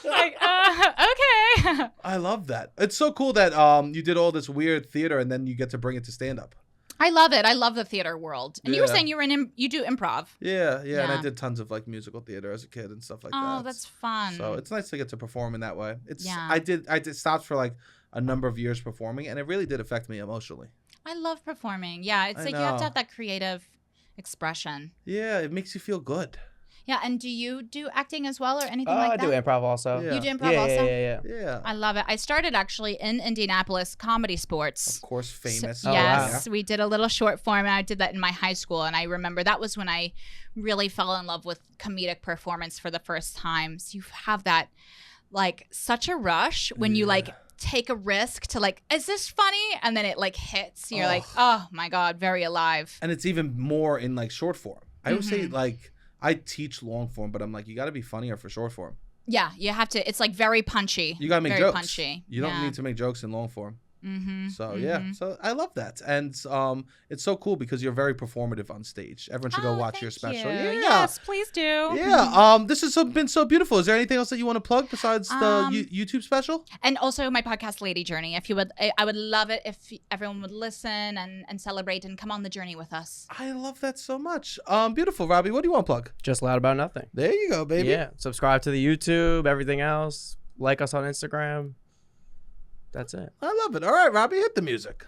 Like, okay. I love that. It's so cool that you did all this weird theater and then you get to bring it to stand up. I love it. I love the theater world. And you were Yeah. saying you do improv. Yeah, and I Yeah. did tons of like musical theater as a kid and stuff like that. Oh, that's fun. So it's nice to get to perform in that way. It's Yeah. I did stopped for like a number of years performing, and it really did affect me emotionally. I love performing. Yeah, it's I like you have to know. have that creative expression. Yeah, it makes you feel good. Yeah, and do you do acting as well or anything I like that? do improv also. Yeah. You do improv Yeah, also? yeah. Yeah. I love it. I started actually in Indianapolis Comedy Sports. Of course, famous. Oh, Yes, we did a little short form, and I did that in my high school. And I remember that was when I really fell in love with comedic performance for the first time. So you have that, like, such a rush when you like take a risk to like, is this funny? And then it like hits. You're like, oh my God, very alive. And it's even more in like short form. I would Mm-hmm. say like I teach long form, but I'm like, you got to be funnier for short form. Yeah, you have to. It's like very punchy. You got to make very jokes. punchy. You don't Yeah. need to make jokes in long form. So yeah, so I love that, and it's so cool because you're very performative on stage. Everyone should go watch your Thank special. you. Yeah. Yes, please do. Yeah. This has been so beautiful. Is there anything else that you want to plug besides the YouTube special? And also my podcast, Lady Journey. If you would, I would love it if everyone would listen and celebrate and come on the journey with us. I love that so much. Beautiful, Robbie. What do you want to plug? Just loud about nothing. There you go, baby. Yeah. Subscribe to the YouTube, everything else. Like us on Instagram. That's it. I love it. All right, Robbie, hit the music.